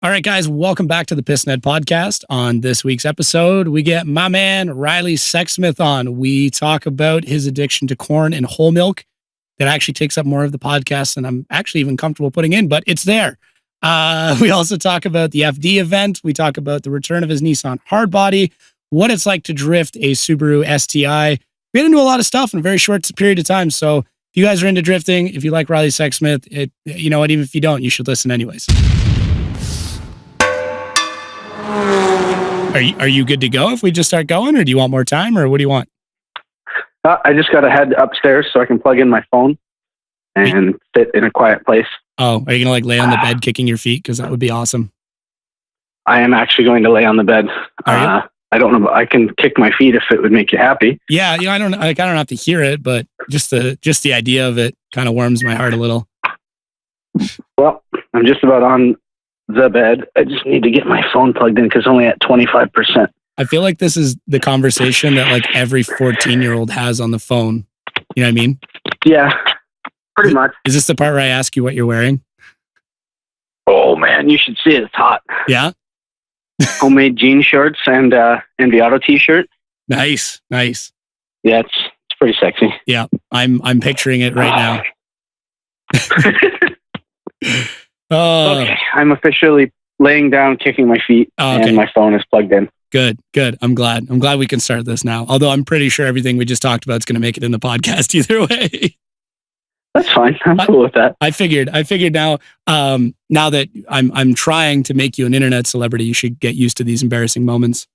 All right, guys, welcome back to the PIstonhead Podcast. On this week's episode, we get my man, Riley Sexsmith on. We talk about his addiction to corn and whole milk. That actually takes up more of the podcast than I'm actually even comfortable putting in, but it's there. We also talk about the FD event. We talk about the return of his Nissan Hardbody, what it's like to drift a Subaru STI. We get into a lot of stuff in a very short period of time. So if you guys are into drifting, if you like Riley Sexsmith, you know what, even if you don't, you should listen anyways. Are you good to go if we just start going, or do you want more time, or what do you want? I just got to head upstairs so I can plug in my phone and sit in a quiet place. Oh, are you going to lay on the bed kicking your feet? Because that would be awesome. I am actually going to lay on the bed. I don't know. I can kick my feet if it would make you happy. Yeah, I don't have to hear it, but just the idea of it kind of warms my heart a little. Well, I'm just about on the bed. I just need to get my phone plugged in because only at 25%. I feel like this is the conversation that every 14-year-old has on the phone. You know what I mean? Yeah, pretty much. Is this the part where I ask you what you're wearing? Oh man, you should see it. It's hot. Yeah. Homemade jean shorts and the auto t-shirt. Nice. Yeah, it's pretty sexy. Yeah, I'm picturing it right now. Okay, I'm officially laying down, kicking my feet, and my phone is plugged in. Good. I'm glad we can start this now. Although I'm pretty sure everything we just talked about is going to make it in the podcast either way. That's fine. I'm cool with that. I figured now that I'm trying to make you an internet celebrity, you should get used to these embarrassing moments.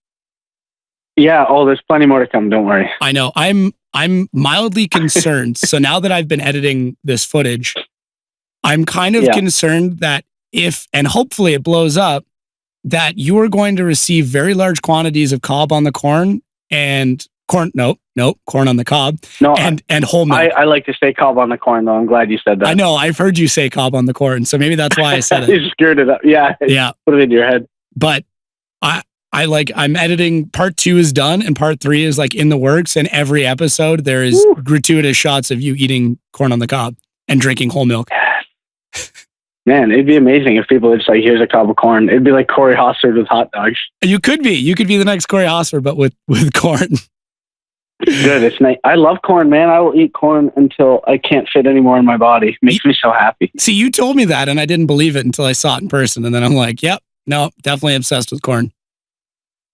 Yeah. Oh, there's plenty more to come. Don't worry. I know. I'm mildly concerned. So now that I've been editing this footage, I'm kind of concerned that and hopefully it blows up, that you are going to receive very large quantities of cob on the corn and corn. Nope, corn on the cob. No, and whole milk. I like to say cob on the corn, though. I'm glad you said that. I know. I've heard you say cob on the corn, so maybe that's why I said it. You screwed it up. Yeah. Put it in your head. But I'm editing. Part 2 is done, and part 3 is in the works. And every episode there is gratuitous shots of you eating corn on the cob and drinking whole milk. Man, it'd be amazing if people were just here's a cob of corn. It'd be like Corey Hossford with hot dogs. You could be the next Corey Hossford, but with corn. Good. It's nice. I love corn, man. I will eat corn until I can't fit anymore in my body. It makes me so happy. See, you told me that, and I didn't believe it until I saw it in person. And then I'm like, yep, no, definitely obsessed with corn.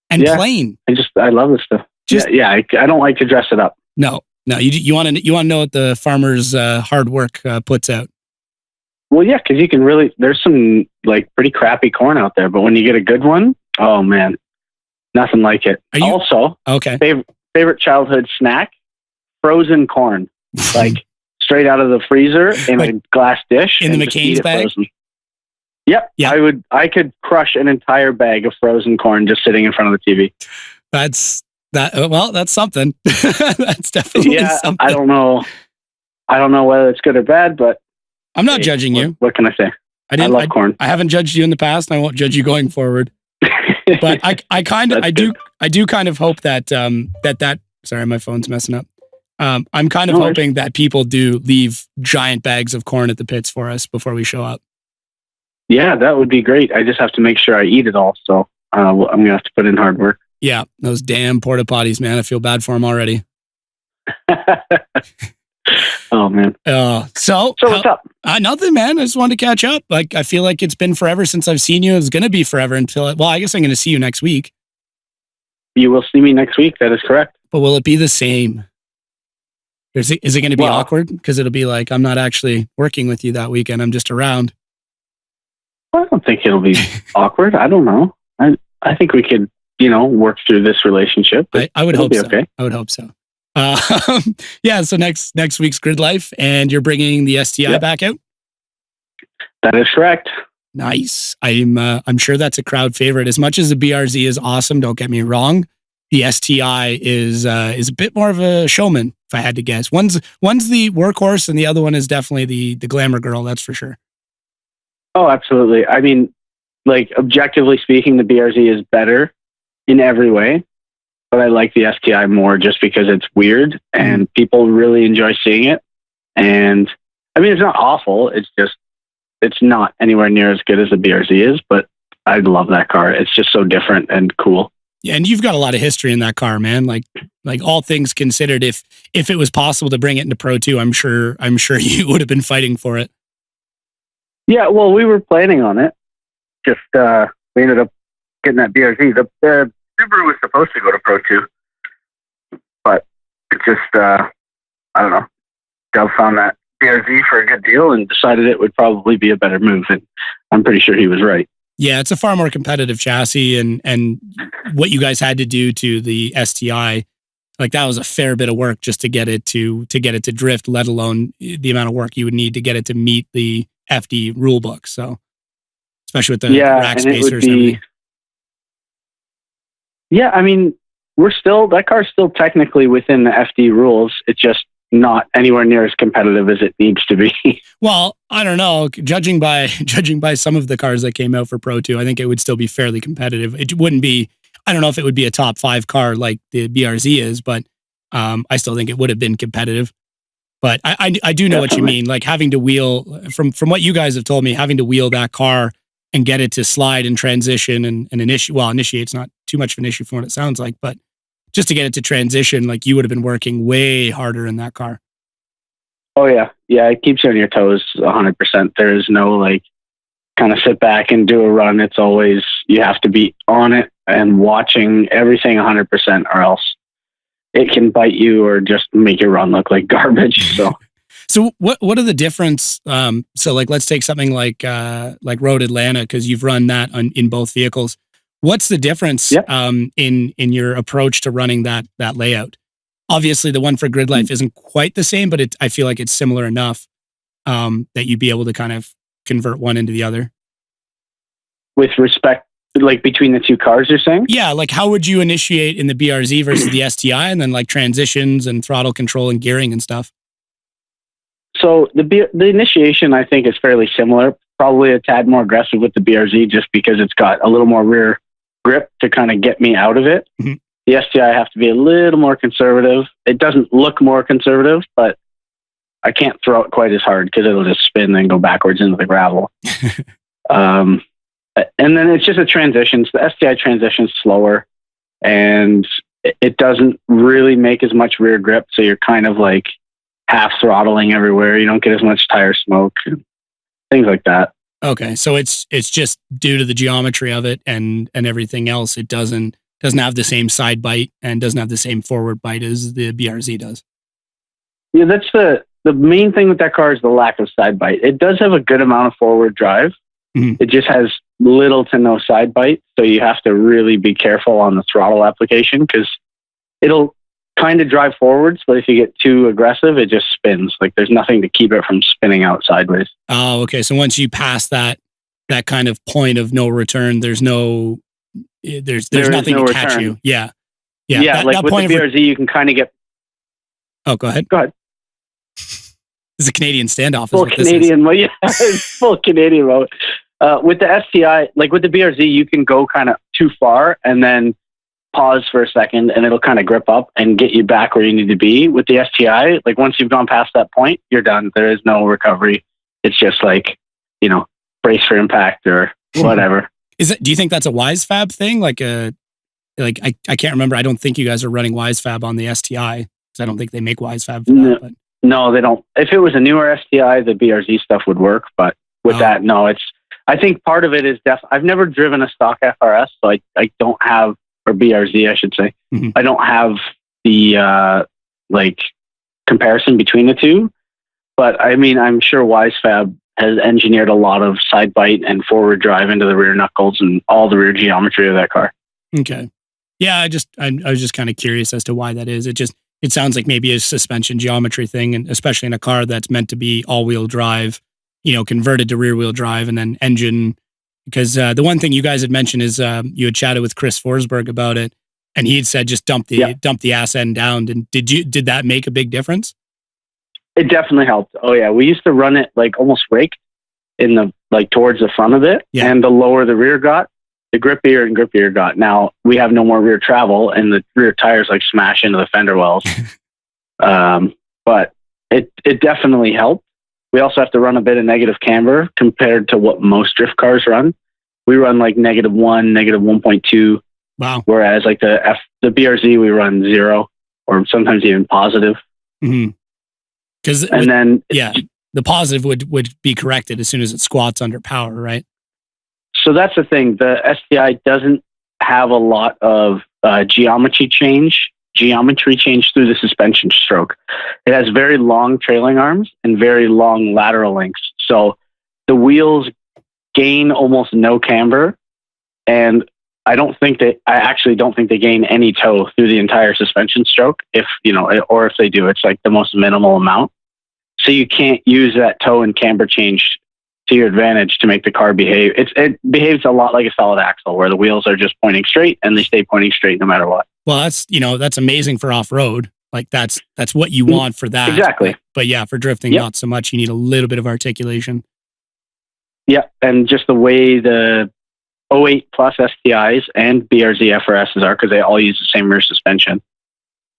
And plain. I love this stuff. I don't like to dress it up. No. You want to know what the farmer's hard work puts out. Well, yeah, because you can there's some pretty crappy corn out there, but when you get a good one, oh man, nothing like it. Also, favorite childhood snack, frozen corn, straight out of the freezer in a glass dish. In the McCain's bag? Frozen. Yep. Yeah. I could crush an entire bag of frozen corn just sitting in front of the TV. That's something. That's definitely something. I don't know whether it's good or bad, but I'm not judging you. What can I say? I love corn. I haven't judged you in the past, and I won't judge you going forward. But I do kind of hope that sorry, my phone's messing up. I'm kind of hoping that people do leave giant bags of corn at the pits for us before we show up. Yeah, that would be great. I just have to make sure I eat it all. So I'm going to have to put in hard work. Yeah, those damn porta potties, man. I feel bad for them already. Oh man. So what's up? Nothing, man. I just wanted to catch up. I feel like it's been forever since I've seen you. It's going to be forever until I guess I'm going to see you next week. You will see me next week. That is correct. But will it be the same? Is it going to be awkward? Because it'll be I'm not actually working with you that weekend. I'm just around. I don't think it'll be awkward. I don't know. I think we could, work through this relationship. I would hope so. Okay. I would hope so. So next week's Grid Life, and you're bringing the STI back out. That is correct. Nice. I'm sure that's a crowd favorite. As much as the BRZ is awesome, don't get me wrong, the STI is a bit more of a showman, if I had to guess. One's the workhorse, and the other one is definitely the glamour girl. That's for sure. Oh, absolutely. I mean, objectively speaking, the BRZ is better in every way. But I like the STI more just because it's weird and people really enjoy seeing it. And I mean, it's not awful. It's just, it's not anywhere near as good as the BRZ is, but I love that car. It's just so different and cool. Yeah, and you've got a lot of history in that car, man. Like all things considered, if it was possible to bring it into Pro 2, I'm sure you would have been fighting for it. Yeah, well, we were planning on it. Just we ended up getting that BRZ. The Subaru was supposed to go to Pro 2, but it just I don't know. Dove found that BRZ for a good deal and decided it would probably be a better move, and I'm pretty sure he was right. Yeah, it's a far more competitive chassis, and what you guys had to do to the STI, like that was a fair bit of work just to get it to drift, let alone the amount of work you would need to get it to meet the FD rule book. So, especially with the rack spacers and everything. Yeah, I mean, that car's still technically within the FD rules. It's just not anywhere near as competitive as it needs to be. Well, I don't know. Judging by some of the cars that came out for Pro 2, I think it would still be fairly competitive. It wouldn't be, I don't know if it would be a top 5 car like the BRZ is, but I still think it would have been competitive. But I do know Definitely. What you mean. Like having to wheel, from what you guys have told me, having to wheel that car and get it to slide and transition and initiate's not too much of an issue from what it sounds like, but just to get it to transition, like you would have been working way harder in that car. Oh yeah. Yeah. It keeps you on your toes 100%. There is no like kind of sit back and do a run. It's always, you have to be on it and watching everything 100% or else it can bite you or just make your run look like garbage. So what are the difference? So like, let's take something like Road Atlanta, because you've run that in both vehicles. What's the difference in your approach to running that layout? Obviously, the one for Grid Life isn't quite the same, but I feel like it's similar enough that you'd be able to kind of convert one into the other. With respect, like between the two cars, you're saying? Yeah, like how would you initiate in the BRZ versus the STI, and then like transitions and throttle control and gearing and stuff? So the initiation, I think, is fairly similar. Probably a tad more aggressive with the BRZ just because it's got a little more rear grip to kind of get me out of it. Mm-hmm. The STI, I have to be a little more conservative. It doesn't look more conservative, but I can't throw it quite as hard because it'll just spin and go backwards into the gravel. And then it's just a transition. So the STI transition's slower and it doesn't really make as much rear grip. So you're kind of like half throttling everywhere. You don't get as much tire smoke and things like that. Okay, so it's just due to the geometry of it and everything else. It doesn't have the same side bite and doesn't have the same forward bite as the BRZ does. Yeah, that's the main thing with that car is the lack of side bite. It does have a good amount of forward drive. Mm-hmm. It just has little to no side bite, so you have to really be careful on the throttle application because it'll kind of drive forwards, but if you get too aggressive, it just spins. Like there's nothing to keep it from spinning out sideways. Oh, okay. So once you pass that kind of point of no return, there's nothing to catch you. Yeah. Yeah. Like with the BRZ, you can kind of get. Oh, go ahead. It's a Canadian standoff. Full Canadian mode. Yeah, full Canadian mode. With the STI, like with the BRZ, you can go kind of too far and then pause for a second and it'll kind of grip up and get you back where you need to be. With the STI, like once you've gone past that point, you're done. There is no recovery. It's just like, brace for impact or whatever. Do you think that's a WiseFab thing? I can't remember. I don't think you guys are running WiseFab on the STI because I don't think they make WiseFab for that. But. No, they don't. If it was a newer STI, the BRZ stuff would work. But with that, no, I think part of it is I've never driven a stock FRS, so I don't have, or BRZ, I should say. Mm-hmm. I don't have the comparison between the two, but I mean, I'm sure WiseFab has engineered a lot of side bite and forward drive into the rear knuckles and all the rear geometry of that car. Okay. Yeah, I was just kind of curious as to why that is. It sounds like maybe a suspension geometry thing, and especially in a car that's meant to be all-wheel drive, converted to rear-wheel drive and then engine. Because the one thing you guys had mentioned is you had chatted with Chris Forsberg about it, and he had said just dump the ass end down. And did that make a big difference? It definitely helped. Oh yeah, we used to run it like almost raked in the towards the front of it, and the lower the rear got, the grippier and grippier it got. Now we have no more rear travel, and the rear tires like smash into the fender wells. But it definitely helped. We also have to run a bit of negative camber compared to what most drift cars run. we run like -1, -1.2. Wow. Whereas like the BRZ, we run 0 or sometimes even positive. Mm-hmm. The positive would be corrected as soon as it squats under power, right? So that's the thing. The STI doesn't have a lot of geometry change through the suspension stroke. It has very long trailing arms and very long lateral links. So the wheels gain almost no camber, and I actually don't think they gain any toe through the entire suspension stroke. If they do, it's like the most minimal amount. So you can't use that toe and camber change to your advantage to make the car behave. It behaves a lot like a solid axle, where the wheels are just pointing straight and they stay pointing straight no matter what. Well, that's amazing for off-road. Like that's what you want for that. Exactly. But yeah, for drifting, not so much. You need a little bit of articulation. Yeah, and just the way the 08 plus STIs and BRZ FRSs are, because they all use the same rear suspension,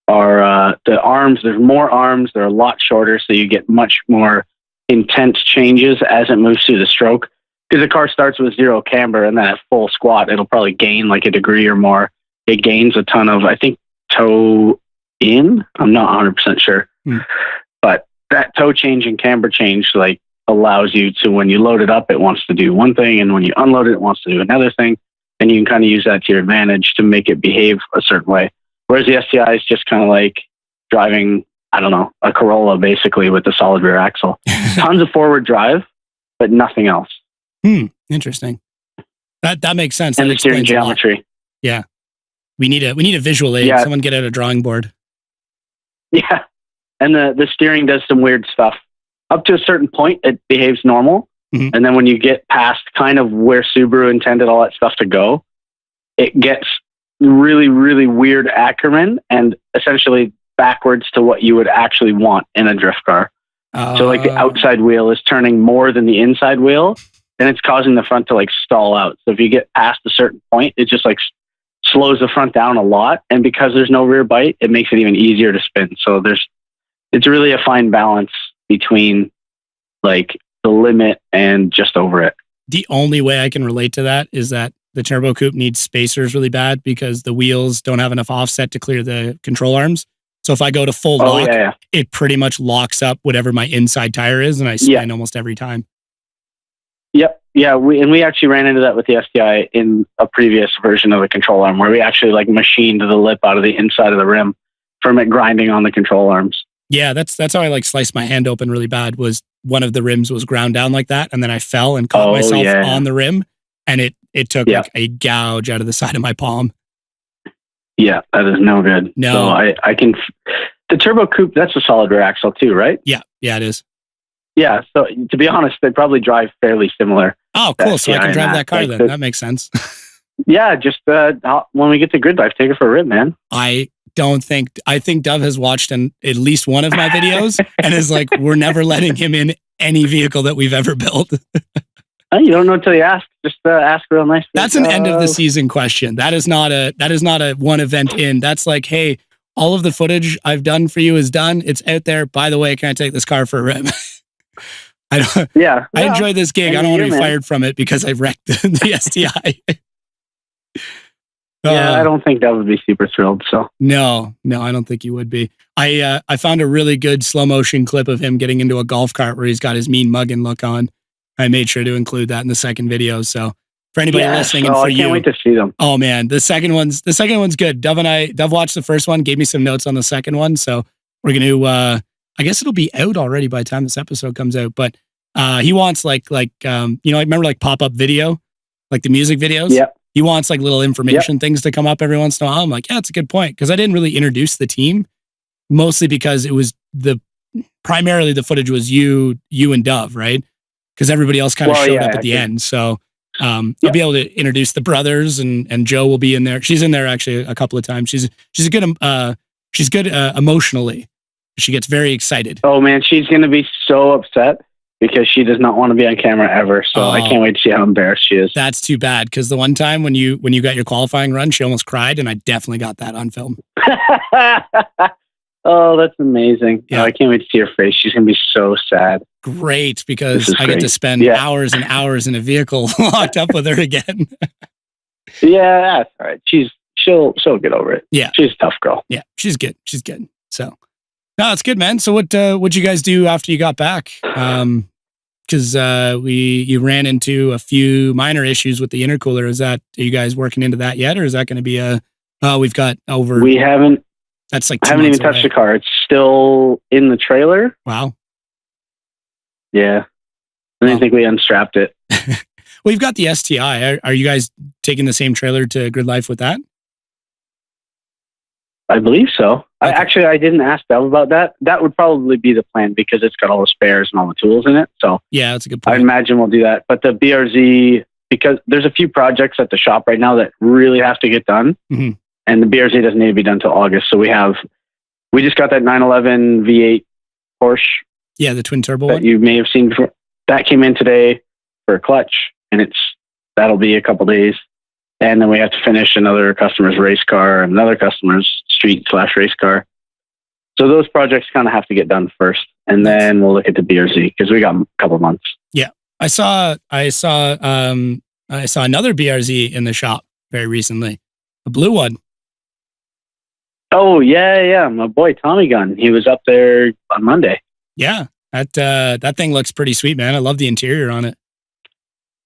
are the arms. There's more arms. They're a lot shorter, so you get much more intense changes as it moves through the stroke. Because the car starts with 0 camber, and then at full squat, it'll probably gain like a degree or more. It gains a ton of, I think, toe in. I'm not 100% sure, but that toe change and camber change like allows you to, when you load it up, it wants to do one thing, and when you unload it wants to do another thing, and you can kind of use that to your advantage to make it behave a certain way. Whereas the STI is just kind of like driving, I don't know, a Corolla basically with the solid rear axle. Tons of forward drive, but nothing else. Interesting. That makes sense. And that the steering geometry. Yeah. We need a visual aid. Someone get out a drawing board. Yeah. And the steering does some weird stuff. Up to a certain point, it behaves normal. Mm-hmm. And then when you get past kind of where Subaru intended all that stuff to go, it gets really, really weird Ackerman and essentially backwards to what you would actually want in a drift car. So like the outside wheel is turning more than the inside wheel, and it's causing the front to like stall out. So if you get past a certain point, it just like slows the front down a lot. And because there's no rear bite, it makes it even easier to spin. So it's really a fine balance between like the limit and just over it. The only way I can relate to that is that the Turbo Coupe needs spacers really bad because the wheels don't have enough offset to clear the control arms. So if I go to full lock, it pretty much locks up whatever my inside tire is, and I spin almost every time. Yep. Yeah. We actually ran into that with the STI in a previous version of the control arm, where we actually like machined the lip out of the inside of the rim from it grinding on the control arms. Yeah, that's how I like sliced my hand open really bad. Was one of the rims was ground down like that, and then I fell and caught myself on the rim, and it took like a gouge out of the side of my palm. Yeah, that is no good. No, so I can. The Turbo Coupe, that's a solid rear axle too, right? Yeah, it is. Yeah, so to be honest, they probably drive fairly similar. Oh, cool! So I can drive that car then. That makes sense. Yeah, just when we get to Grid Life, take it for a rip, man. I think Dove has watched at least one of my videos and is like, we're never letting him in any vehicle that we've ever built. You don't know until you ask. Just ask real nice. That's an end of the season question. That is not a one event in. That's like, hey, all of the footage I've done for you is done. It's out there. By the way, can I take this car for a rip? I enjoy this gig. I don't want to be fired from it because I wrecked the STI. Yeah, I don't think that would be super thrilled. So no, I don't think you would be. I found a really good slow motion clip of him getting into a golf cart where he's got his mean mugging look on. I made sure to include that in the second video. So for anybody listening, and for you, I can't wait to see them. Oh man, the second one's good. Dove watched the first one, gave me some notes on the second one. So we're gonna. I guess it'll be out already by the time this episode comes out. But he wants like remember like pop up video, like the music videos. Yeah. He wants like little information things to come up every once in a while. I'm like, yeah, it's a good point. Because I didn't really introduce the team, mostly because it was primarily the footage was you and Dove, right? Because everybody else kind of showed up at the end. So I'll be able to introduce the brothers and Joe will be in there. She's in there actually a couple of times. She's good emotionally. She gets very excited. Oh man, she's going to be so upset because she does not want to be on camera ever. So I can't wait to see how embarrassed she is. That's too bad. Because the one time when you got your qualifying run, she almost cried, and I definitely got that on film. Oh, that's amazing. Yeah. Oh, I can't wait to see her face. She's going to be so sad. Great, because I get to spend hours and hours in a vehicle locked up with her again. Yeah, that's all right. She'll get over it. Yeah. She's a tough girl. Yeah, she's good. She's good. So, no, it's good, man. So what'd you guys do after you got back? Because you ran into a few minor issues with the intercooler. Are you guys working into that yet, or is that going to be we've got over? We haven't. That's like I haven't even touched the car. It's still in the trailer. Wow. Yeah, I didn't think we unstrapped it. Well, you've got the STI. Are you guys taking the same trailer to Grid Life with that? I believe so. Okay. I didn't ask Bev about that. That would probably be the plan because it's got all the spares and all the tools in it. So yeah, that's a good point. I imagine we'll do that. But the BRZ, because there's a few projects at the shop right now that really have to get done. Mm-hmm. And the BRZ doesn't need to be done until August. So we just got that 911 V8 Porsche. Yeah, the twin turbo that one. You may have seen before. That came in today for a clutch, and that'll be a couple days. And then we have to finish another customer's race car and another customer's street/race car. So those projects kind of have to get done first, and then we'll look at the BRZ because we got a couple months. Yeah, I saw another BRZ in the shop very recently, a blue one. Oh yeah, my boy Tommy Gunn. He was up there on Monday. Yeah, that thing looks pretty sweet, man. I love the interior on it.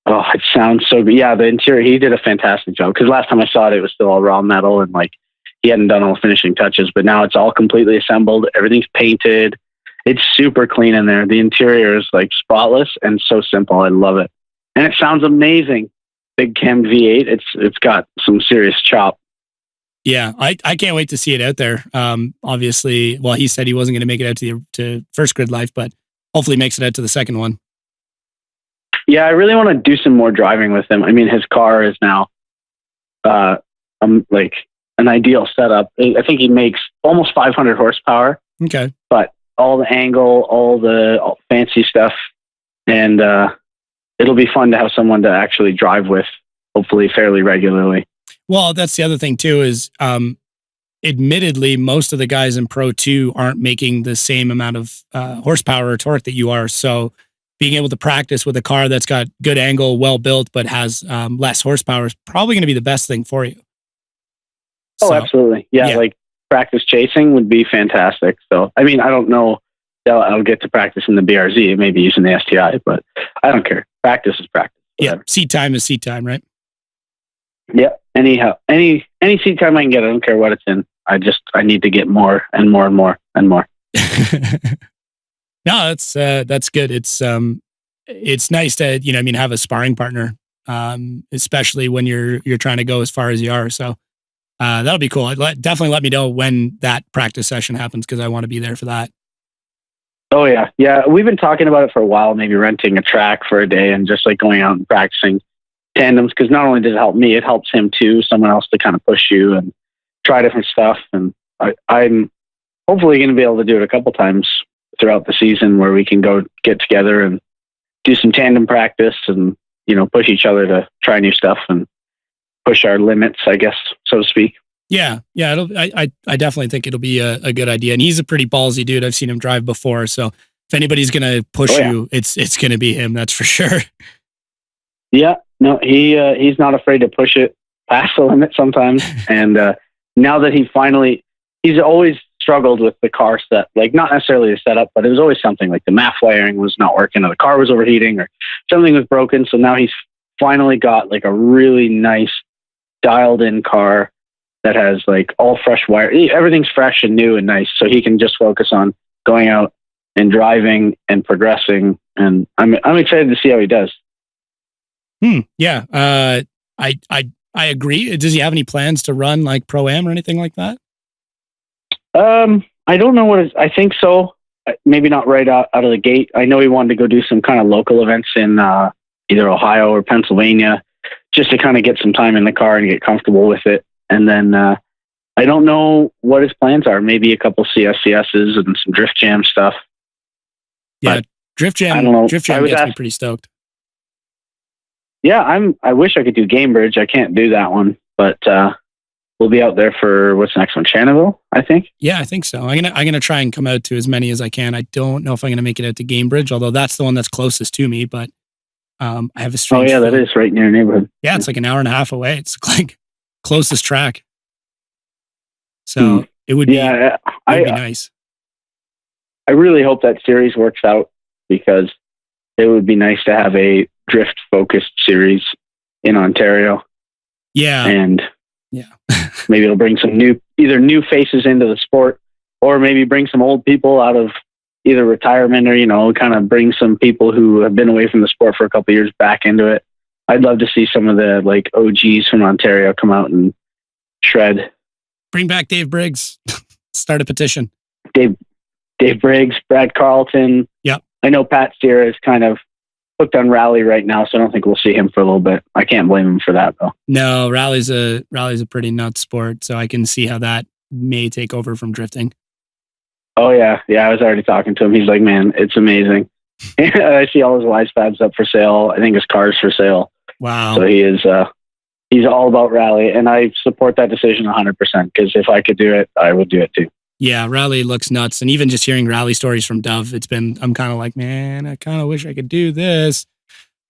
Oh, it sounds so good. Yeah, the interior, he did a fantastic job. Because last time I saw it was still all raw metal and like he hadn't done all the finishing touches. But now it's all completely assembled. Everything's painted. It's super clean in there. The interior is like spotless and so simple. I love it, and it sounds amazing. Big cam V8. It's got some serious chop. Yeah, I can't wait to see it out there. Obviously, well, he said he wasn't going to make it out to first Grid Life, but hopefully makes it out to the second one. Yeah, I really want to do some more driving with him. I mean, his car is now like an ideal setup. I think he makes almost 500 horsepower. Okay. But all the angle, all the fancy stuff, and it'll be fun to have someone to actually drive with, hopefully fairly regularly. Well, that's the other thing too is admittedly, most of the guys in Pro 2 aren't making the same amount of horsepower or torque that you are. So being able to practice with a car that's got good angle, well built, but has less horsepower is probably going to be the best thing for you. Oh, absolutely. Yeah, like practice chasing would be fantastic. So, I mean, I don't know that I'll get to practice in the BRZ, maybe using the STI, but I don't care. Practice is practice. Whatever. Yeah, seat time is seat time, right? Yeah. Anyhow, any seat time I can get, I don't care what it's in. I need to get more and more and more and more. No, that's good. It's nice to, have a sparring partner, especially when you're trying to go as far as you are. So that'll be cool. Definitely let me know when that practice session happens because I want to be there for that. Oh yeah. Yeah. We've been talking about it for a while, maybe renting a track for a day and just like going out and practicing tandems. Cause not only does it help me, it helps him too. Someone else to kind of push you and try different stuff. And I'm hopefully going to be able to do it a couple times throughout the season where we can go get together and do some tandem practice and, push each other to try new stuff and push our limits, I guess, so to speak. Yeah. Yeah. I definitely think it'll be a good idea. And he's a pretty ballsy dude. I've seen him drive before. So if anybody's going to push you, it's going to be him. That's for sure. Yeah. No, he's not afraid to push it past the limit sometimes. And now that he's always struggled with the car set, like not necessarily the setup, but it was always something like the MAF wiring was not working or the car was overheating or something was broken. So now he's finally got like a really nice dialed in car that has like all fresh wire. Everything's fresh and new and nice. So he can just focus on going out and driving and progressing. And I'm excited to see how he does. Yeah. I agree. Does he have any plans to run like Pro-Am or anything like that? I don't know I think so. Maybe not right out of the gate. I know he wanted to go do some kind of local events in either Ohio or Pennsylvania just to kind of get some time in the car and get comfortable with it. And then I don't know what his plans are. Maybe a couple CSCSs and some Drift Jam stuff. Yeah, but Drift Jam. I don't know. Drift Jam gets me pretty stoked. Yeah, I wish I could do Gamebridge. I can't do that one, but we'll be out there for what's the next one, Shannonville, I think. Yeah, I think so. I'm gonna try and come out to as many as I can. I don't know if I'm gonna make it out to Gamebridge, although that's the one that's closest to me. But I have a strange. Oh yeah, that is right near your neighborhood. Yeah, it's like an hour and a half away. It's like closest track. So it would be nice. I really hope that series works out because it would be nice to have a drift focused series in Ontario. Yeah. And maybe it'll bring some new faces into the sport, or maybe bring some old people out of either retirement or, kind of bring some people who have been away from the sport for a couple of years back into it. I'd love to see some of the like OGs from Ontario come out and shred. Bring back Dave Briggs. Start a petition. Dave Briggs, Brad Carlton. Yep. I know Pat Steer is kind of hooked on rally right now, so I don't think we'll see him for a little bit. I can't blame him for that though. No, rally's a pretty nuts sport, so I can see how that may take over from drifting. Oh yeah. I was already talking to him. He's like, man, it's amazing. I see all his Wise Fabs up for sale. I think his car's for sale. Wow. So he is. He's all about rally, and I support that decision 100%. Because if I could do it, I would do it too. Yeah, rally looks nuts, and even just hearing rally stories from Dove, I'm kind of like, man, I kind of wish I could do this,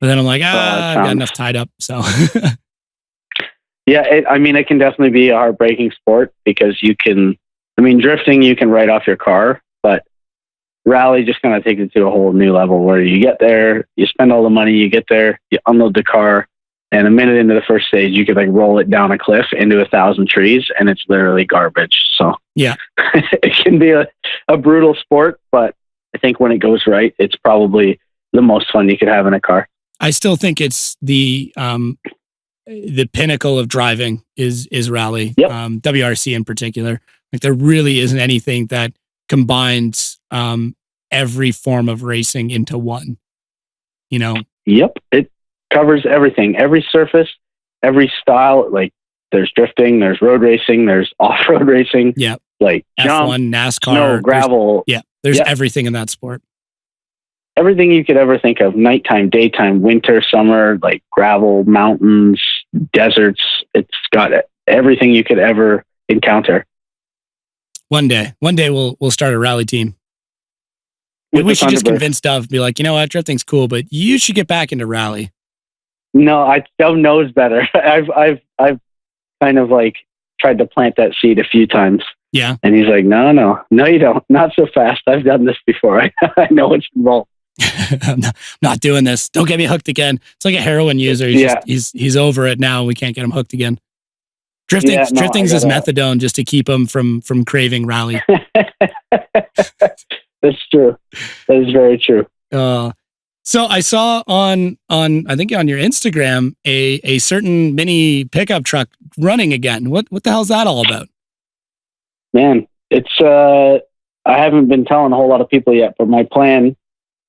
but then I'm like, I've got enough tied up. So, yeah, it can definitely be a heartbreaking sport because drifting you can write off your car, but rally just kind of takes it to a whole new level where you get there, you spend all the money, you get there, you unload the car. And a minute into the first stage, you could like roll it down a cliff into 1,000 trees, and it's literally garbage. So yeah, it can be a brutal sport, but I think when it goes right, it's probably the most fun you could have in a car. I still think it's the pinnacle of driving is rally. Yep. WRC in particular. Like there really isn't anything that combines every form of racing into one. Yep. It covers everything, every surface, every style. Like there's drifting, there's road racing, there's off-road racing. Yeah. Like jump, F1, NASCAR, snow, gravel. There's everything in that sport. Everything you could ever think of, nighttime, daytime, winter, summer, like gravel, mountains, deserts. It's got everything you could ever encounter. One day we'll start a rally team. We should just convince Dove, be like, you know what, drifting's cool, but you should get back into rally. No, Dove knows better. I've kind of like tried to plant that seed a few times. Yeah. And he's like, no, you don't. Not so fast. I've done this before. I know what's involved. I'm not doing this. Don't get me hooked again. It's like a heroin user. He's over it now. We can't get him hooked again. Drifting's his methadone just to keep him from craving rally. That's true. That is very true. So I saw on I think on your Instagram a certain mini pickup truck running again. What the hell's that all about? Man, it's I haven't been telling a whole lot of people yet, but my plan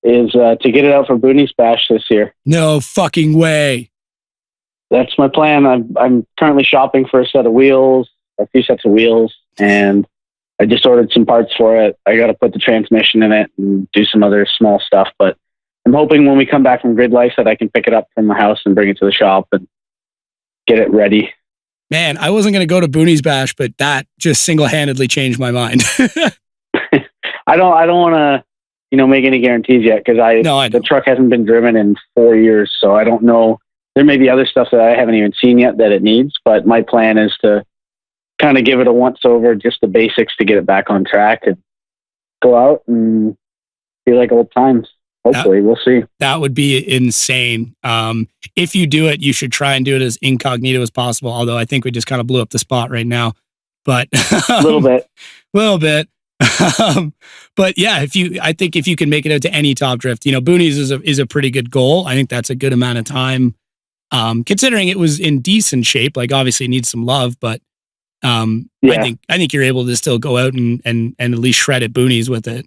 is to get it out for Boonies Bash this year. No fucking way. That's my plan. I'm currently shopping for a few sets of wheels, and I just ordered some parts for it. I got to put the transmission in it and do some other small stuff, but I'm hoping when we come back from Grid Life that I can pick it up from my house and bring it to the shop and get it ready. Man, I wasn't going to go to Boonies Bash, but that just single-handedly changed my mind. I don't want to, make any guarantees yet because the truck hasn't been driven in 4 years, so I don't know. There may be other stuff that I haven't even seen yet that it needs, but my plan is to kind of give it a once over, just the basics to get it back on track and go out and be like old times. Hopefully, we'll see. That would be insane. If you do it, you should try and do it as incognito as possible. Although I think we just kind of blew up the spot right now, but a little bit. But yeah, I think if you can make it out to any top drift, Boonies is a pretty good goal. I think that's a good amount of time. Considering it was in decent shape, like obviously it needs some love, but I think you're able to still go out and at least shred at Boonies with it.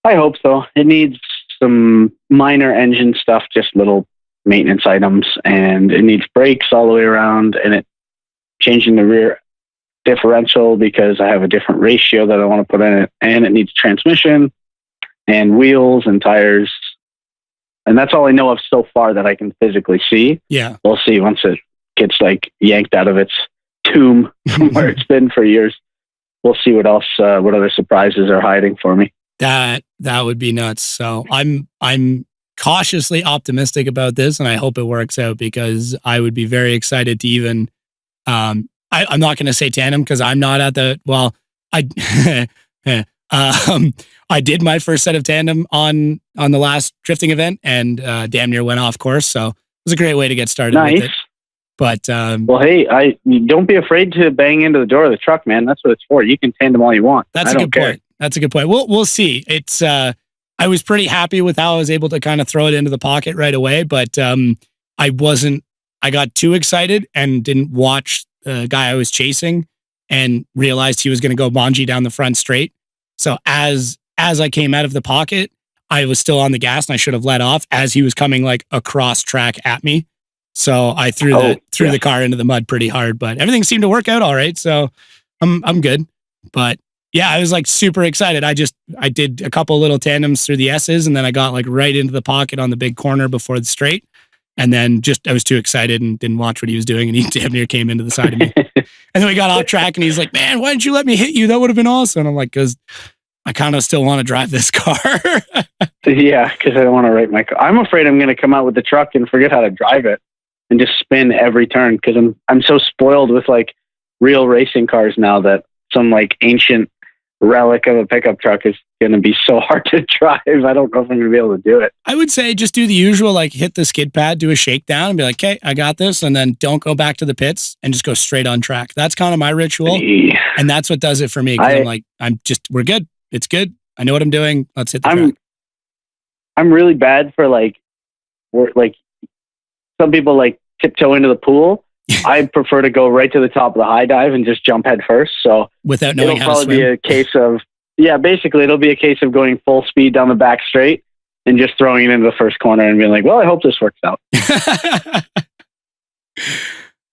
I hope so. It needs some minor engine stuff, just little maintenance items, and it needs brakes all the way around, and changing the rear differential because I have a different ratio that I want to put in it, and it needs transmission and wheels and tires. And that's all I know of so far that I can physically see. Yeah. We'll see once it gets like yanked out of its tomb from where it's been for years. We'll see what else, what other surprises are hiding for me. That would be nuts. So I'm cautiously optimistic about this, and I hope it works out because I would be very excited to even. I'm not going to say tandem because I'm not at the. Well, I did my first set of tandem on the last drifting event, and damn near went off course. So it was a great way to get started with it. But well, hey, don't be afraid to bang into the door of the truck, man. That's what it's for. You can tandem all you want. That's a good point. That's a good point. We'll see. It's I was pretty happy with how I was able to kind of throw it into the pocket right away, but I got too excited and didn't watch the guy I was chasing and realized he was going to go bungee down the front straight. So as I came out of the pocket, I was still on the gas and I should have let off as he was coming like across track at me. So I threw the car into the mud pretty hard, but everything seemed to work out all right. So I'm good. But yeah, I was like super excited. I did a couple little tandems through the S's and then I got like right into the pocket on the big corner before the straight. And then I was too excited and didn't watch what he was doing. And he damn near came into the side of me. And then we got off track and he's like, man, why didn't you let me hit you? That would have been awesome. And I'm like, because I kind of still want to drive this car. Yeah, because I don't want to wreck my car. I'm afraid I'm going to come out with the truck and forget how to drive it and just spin every turn because I'm so spoiled with like real racing cars now that some like ancient relic of a pickup truck is going to be so hard to drive. I don't know if I'm going to be able to do it. I would say just do the usual, like hit the skid pad, do a shakedown and be like, okay, I got this. And then don't go back to the pits and just go straight on track. That's kind of my ritual. Yeah. And that's what does it for me. We're good. It's good. I know what I'm doing. Let's hit the track. I'm really bad for like some people like tiptoe into the pool. I prefer to go right to the top of the high dive and just jump head first. So without knowing how to swim. It'll probably be a case of, basically it'll be a case of going full speed down the back straight and just throwing it into the first corner and being like, well, I hope this works out.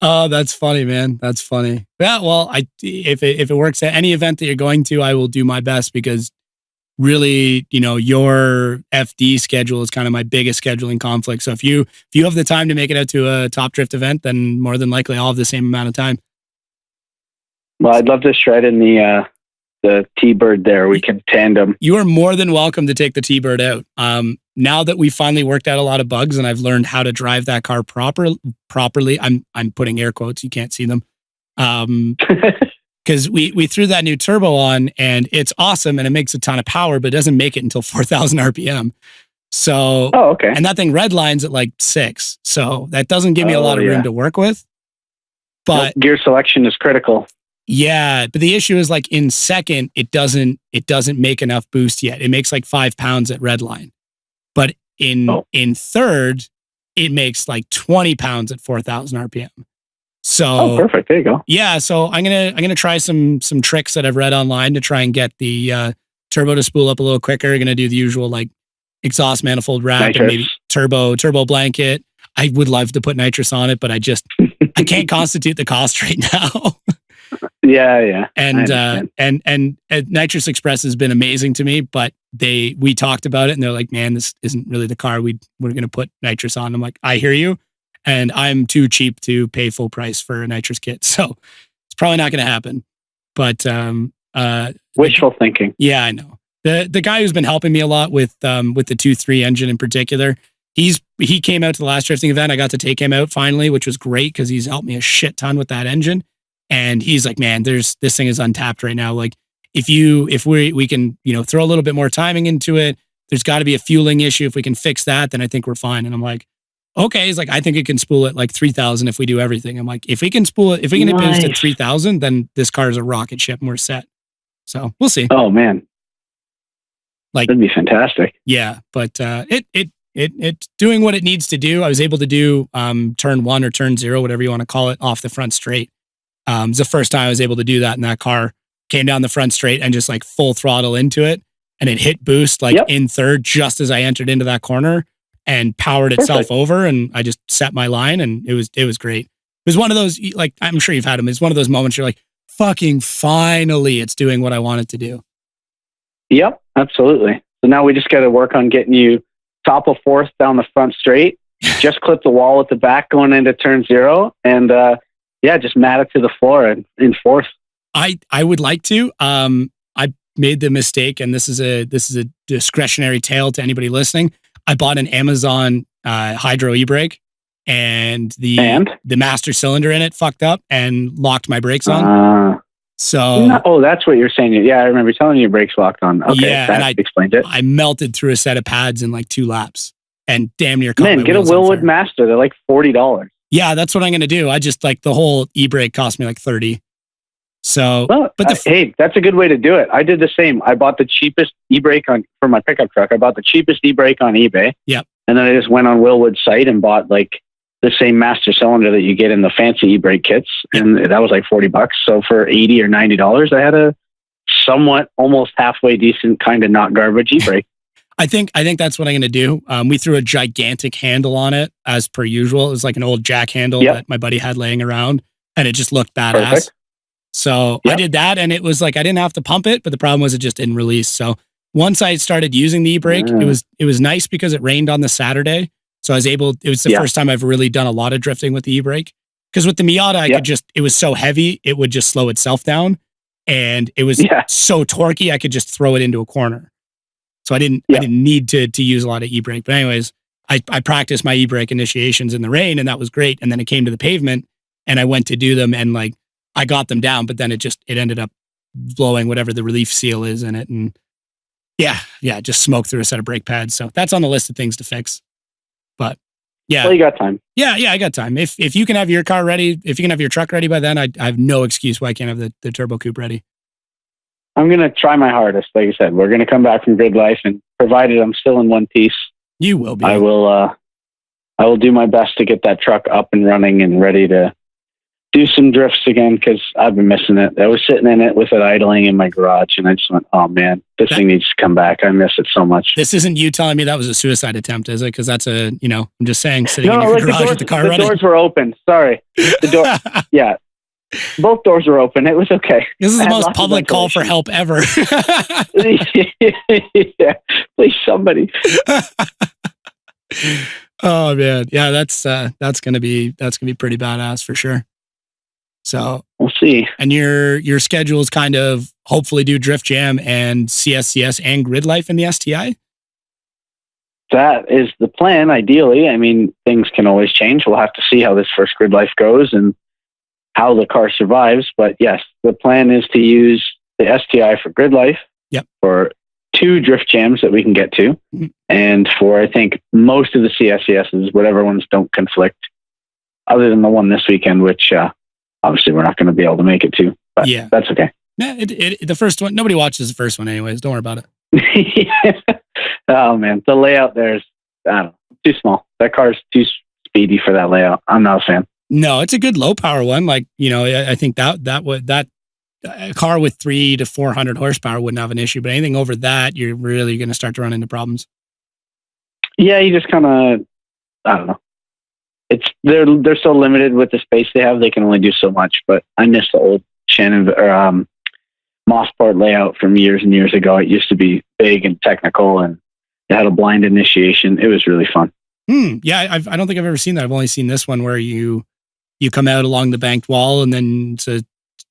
Oh, that's funny, man. That's funny. Yeah, well, if it works at any event that you're going to, I will do my best because really, your FD schedule is kind of my biggest scheduling conflict. So if you have the time to make it out to a Top Drift event, then more than likely I'll have the same amount of time. Well, I'd love to shred in the T-Bird there. We can tandem. You are more than welcome to take the T-Bird out. Now that we finally worked out a lot of bugs and I've learned how to drive that car properly, I'm putting air quotes. You can't see them. Because we threw that new turbo on and it's awesome and it makes a ton of power, but it doesn't make it until 4,000 RPM. So, okay. And that thing redlines at like 6. So that doesn't give me a lot of room to work with. But gear selection is critical. Yeah. But the issue is like in second, it doesn't make enough boost yet. It makes like 5 pounds at redline. But in third, it makes like 20 pounds at 4,000 RPM. So perfect. There you go. Yeah, so I'm gonna try some tricks that I've read online to try and get the turbo to spool up a little quicker. I'm gonna do the usual like exhaust manifold wrap and maybe turbo blanket. I would love to put nitrous on it, but I can't constitute the cost right now. Yeah. And Nitrous Express has been amazing to me, but we talked about it and they're like, man, this isn't really the car we're gonna put nitrous on. I'm like, I hear you. And I'm too cheap to pay full price for a nitrous kit. So it's probably not going to happen. But wishful thinking. Yeah, I know. The guy who's been helping me a lot with the 2.3 engine in particular, he came out to the last drifting event. I got to take him out finally, which was great because he's helped me a shit ton with that engine. And he's like, man, this thing is untapped right now. Like if we can, throw a little bit more timing into it, there's got to be a fueling issue. If we can fix that, then I think we're fine. And I'm like, okay. He's like, I think it can spool at like 3,000 if we do everything. I'm like, if we can spool it, if we can boost at 3,000, then this car is a rocket ship and we're set. So we'll see. Oh man. Like that'd be fantastic. Yeah. But it's doing what it needs to do. I was able to do turn 1 or turn 0, whatever you want to call it, off the front straight. It's the first time I was able to do that in that car. Came down the front straight and just like full throttle into it. And it hit boost like in third just as I entered into that corner. And powered itself over, and I just set my line, and it was great. It was one of those, like, I'm sure you've had them. It's one of those moments you're like, fucking finally, it's doing what I want it to do. Yep, absolutely. So now we just got to work on getting you top of fourth down the front straight, just clip the wall at the back going into turn 0, and just mat it to the floor and enforce. I would like to. I made the mistake, and this is a discretionary tale to anybody listening. I bought an Amazon hydro e-brake, and the master cylinder in it fucked up and locked my brakes on. That's what you're saying. Yeah, I remember telling you your brakes locked on. Okay, yeah, that explains it. I melted through a set of pads in like 2 laps and damn near caught my get a Willwood Master. They're like $40. Yeah, that's what I'm going to do. I just like the whole e-brake cost me like $30. So, hey, that's a good way to do it. I did the same. I bought the cheapest e-brake for my pickup truck. I bought the cheapest e-brake on eBay. Yep. And then I just went on Willwood's site and bought like the same master cylinder that you get in the fancy e-brake kits. And that was like $40. So for $80 or $90, I had a somewhat almost halfway decent kind of not garbage e-brake. I think that's what I'm going to do. We threw a gigantic handle on it as per usual. It was like an old jack handle that my buddy had laying around, and it just looked badass. Perfect. So I did that, and it was like I didn't have to pump it, but the problem was it just didn't release. So once I started using the e-brake, it was nice because it rained on the Saturday. So I was able, it was the first time I've really done a lot of drifting with the e-brake. Because with the Miata, I could just, it was so heavy, it would just slow itself down. And it was so torquey, I could just throw it into a corner. So I didn't need to use a lot of e-brake. But anyways, I practiced my e-brake initiations in the rain, and that was great. And then it came to the pavement, and I went to do them, and like I got them down, but then it ended up blowing whatever the relief seal is in it. And just smoked through a set of brake pads. So that's on the list of things to fix. But yeah. Well, you got time. Yeah, I got time. If you can have your car ready, if you can have your truck ready by then, I have no excuse why I can't have the turbo coupe ready. I'm going to try my hardest. Like I said, we're going to come back from Grid Life, and provided I'm still in one piece, you will be. I will do my best to get that truck up and running and ready to do some drifts again, because I've been missing it. I was sitting in it with it idling in my garage, and I just went, oh man, this thing needs to come back. I miss it so much. This isn't you telling me that was a suicide attempt, is it? Because that's I'm just saying, sitting in your garage with the car running. The doors were open. Sorry. The door, yeah. Both doors were open. It was okay. This is the most public call for help ever. Yeah, please, somebody. Oh man, yeah, that's gonna be pretty badass for sure. So we'll see. And your schedule is kind of hopefully do Drift Jam and CSCS and Grid Life in the STI. That is the plan. Ideally, I mean, things can always change. We'll have to see how this first Grid Life goes and how the car survives. But yes, the plan is to use the STI for Grid Life. Yep. For 2 Drift Jams that we can get to. Mm-hmm. And for, I think, most of the CSCSs, whatever ones don't conflict, other than the one this weekend, which obviously we're not going to be able to make it to. But that's okay. Yeah, the first one, nobody watches the first one anyways. Don't worry about it. Oh, man. The layout there is, I don't know, too small. That car's too speedy for that layout. I'm not a fan. No, it's a good low power one. Like, I think that a car with 300 to 400 horsepower wouldn't have an issue, but anything over that, you're really going to start to run into problems. Yeah, you just kind of, I don't know. They're so limited with the space they have. They can only do so much. But I miss the old Shannon or Mosport layout from years and years ago. It used to be big and technical, and it had a blind initiation. It was really fun. Yeah, I don't think I've ever seen that. I've only seen this one where you come out along the banked wall, and then it's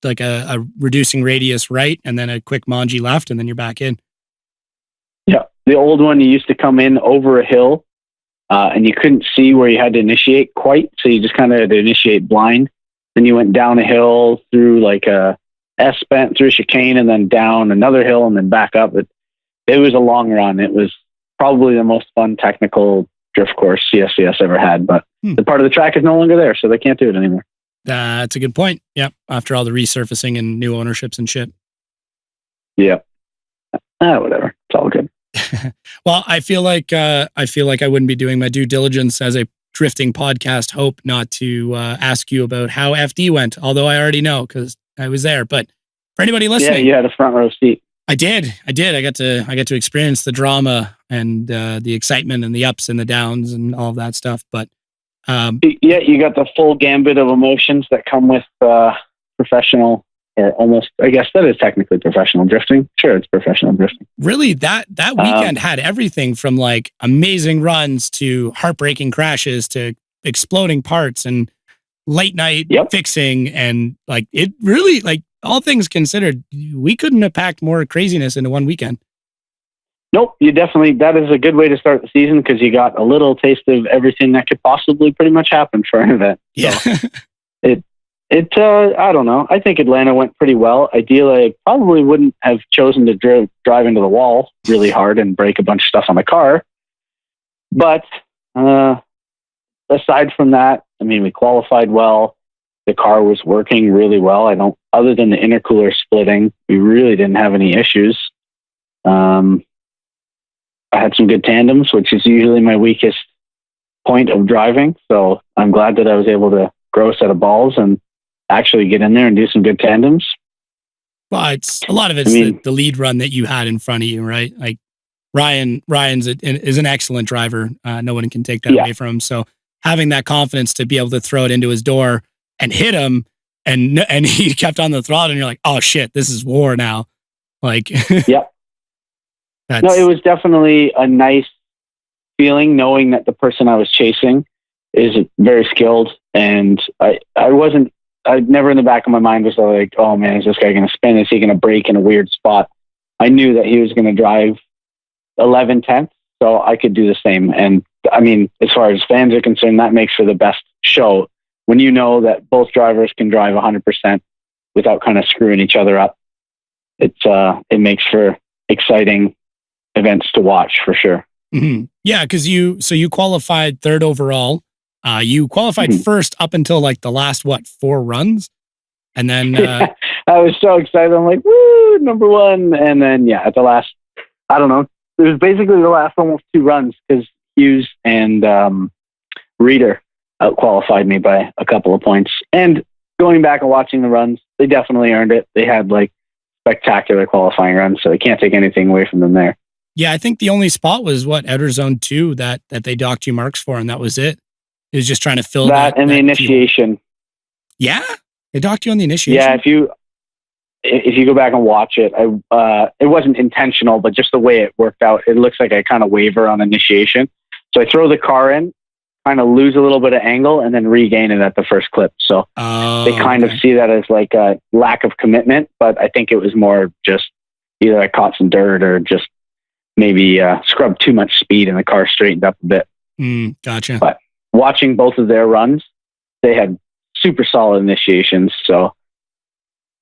like a reducing radius right, and then a quick manji left, and then you're back in. Yeah, the old one, you used to come in over a hill, and you couldn't see where you had to initiate quite, so you just kind of had to initiate blind. Then you went down a hill through like a S-bend, through a chicane, and then down another hill, and then back up. It was a long run. It was probably the most fun technical drift course CSCS ever had, but the part of the track is no longer there, so they can't do it anymore. That's a good point. Yep. After all the resurfacing and new ownerships and shit. Yep. Whatever. It's all good. Well, I feel like I wouldn't be doing my due diligence as a drifting podcast hope not to ask you about how FD went, although I already know because I was there. But for anybody listening, yeah, you had a front row seat. I did. I got to experience the drama and the excitement and the ups and the downs and all of that stuff. But yeah, you got the full gambit of emotions that come with professional, or almost, I guess that is technically professional drifting. Sure, it's professional drifting. Really, that weekend had everything from like amazing runs to heartbreaking crashes to exploding parts. And late night fixing, and like it really, like all things considered, we couldn't have packed more craziness into one weekend. Nope, that is a good way to start the season because you got a little taste of everything that could possibly pretty much happen for an event. Yeah. So I don't know. I think Atlanta went pretty well. Ideally, I probably wouldn't have chosen to drive into the wall really hard and break a bunch of stuff on the car. But aside from that, I mean, we qualified well. The car was working really well. Other than the intercooler splitting, we really didn't have any issues. I had some good tandems, which is usually my weakest point of driving. So I'm glad that I was able to grow a set of balls and actually get in there and do some good tandems. Well, a lot of it's the lead run that you had in front of you, right? Like Ryan's is an excellent driver. No one can take that away from him. So having that confidence to be able to throw it into his door and hit him, and he kept on the throttle, and you're like, oh shit, this is war now. Like, yep. No, it was definitely a nice feeling knowing that the person I was chasing is very skilled, and I never in the back of my mind was like, oh man, is this guy going to spin? Is he going to brake in a weird spot? I knew that he was going to drive 11/10, so I could do the same. And I mean, as far as fans are concerned, that makes for the best show. When you know that both drivers can drive 100% without kind of screwing each other up, it makes for exciting events to watch for sure. Mm-hmm. Yeah, because you qualified third overall. You qualified first up until like the last 4 runs, and then I was so excited. I'm like, woo, number 1, and then at the last, I don't know, it was basically the last almost 2 runs because Hughes and Reeder out-qualified me by a couple of points. And going back and watching the runs, they definitely earned it. They had like spectacular qualifying runs, so I can't take anything away from them there. Yeah, I think the only spot was outer zone 2 that they docked you marks for, and that was it. It was just trying to fill that and the initiation. Yeah, they docked you on the initiation. Yeah, if you go back and watch it, it wasn't intentional, but just the way it worked out, it looks like I kind of waver on initiation. So I throw the car in, kind of lose a little bit of angle, and then regain it at the first clip. So they kind of see that as like a lack of commitment, but I think it was more just either I caught some dirt or just maybe scrubbed too much speed and the car straightened up a bit. Gotcha. But watching both of their runs, they had super solid initiations. So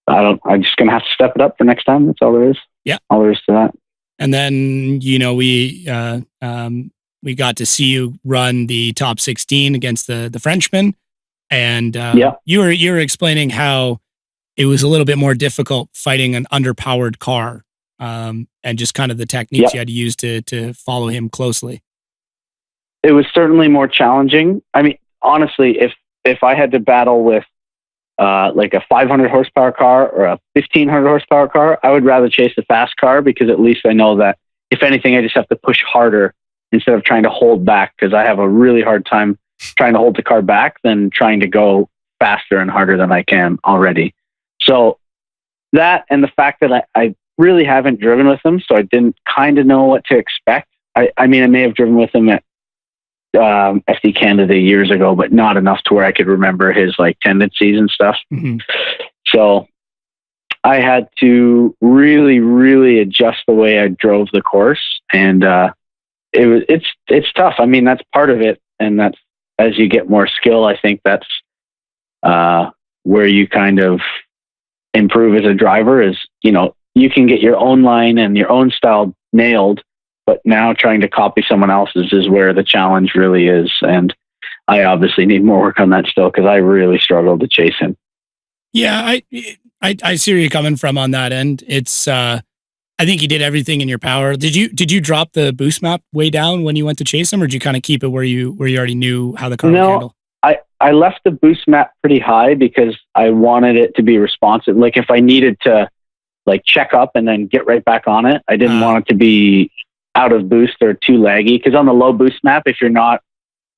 I'm just going to have to step it up for next time. That's all there is. Yeah. All there is to that. And then, we got to see you run the top 16 against the Frenchman. And you were explaining how it was a little bit more difficult fighting an underpowered car, and just kind of the techniques you had to use to follow him closely. It was certainly more challenging. I mean, honestly, if I had to battle with like a 500 horsepower car or a 1500 horsepower car, I would rather chase the fast car because at least I know that if anything, I just have to push harder instead of trying to hold back, because I have a really hard time trying to hold the car back than trying to go faster and harder than I can already. So that, and the fact that I really haven't driven with him, so I didn't kind of know what to expect. I mean, I may have driven with him at FD Canada years ago, but not enough to where I could remember his like tendencies and stuff. Mm-hmm. So I had to really, really adjust the way I drove the course, and it's tough. I mean, that's part of it, and that's as you get more skill, I think that's where you kind of improve as a driver. Is you can get your own line and your own style nailed, but now trying to copy someone else's is where the challenge really is. And I obviously need more work on that still, because I really struggled to chase him. Yeah, I see where you're coming from on that end. It's I think you did everything in your power. Did you drop the boost map way down when you went to chase him, or did you kind of keep it where you already knew how the car would handle? I left the boost map pretty high because I wanted it to be responsive. Like if I needed to like check up and then get right back on it, I didn't want it to be out of boost or too laggy. Because on the low boost map, if you're not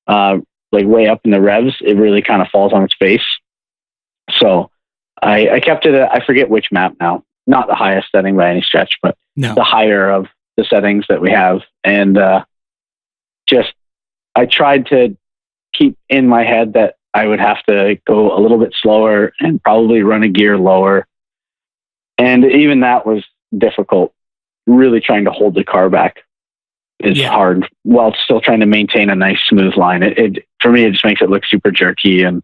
like way up in the revs, it really kind of falls on its face. So I kept it I forget which map now. Not the highest setting by any stretch, but the higher of the settings that we have. And I tried to keep in my head that I would have to go a little bit slower and probably run a gear lower. And even that was difficult. Really trying to hold the car back is hard while still trying to maintain a nice smooth line. It for me, it just makes it look super jerky. And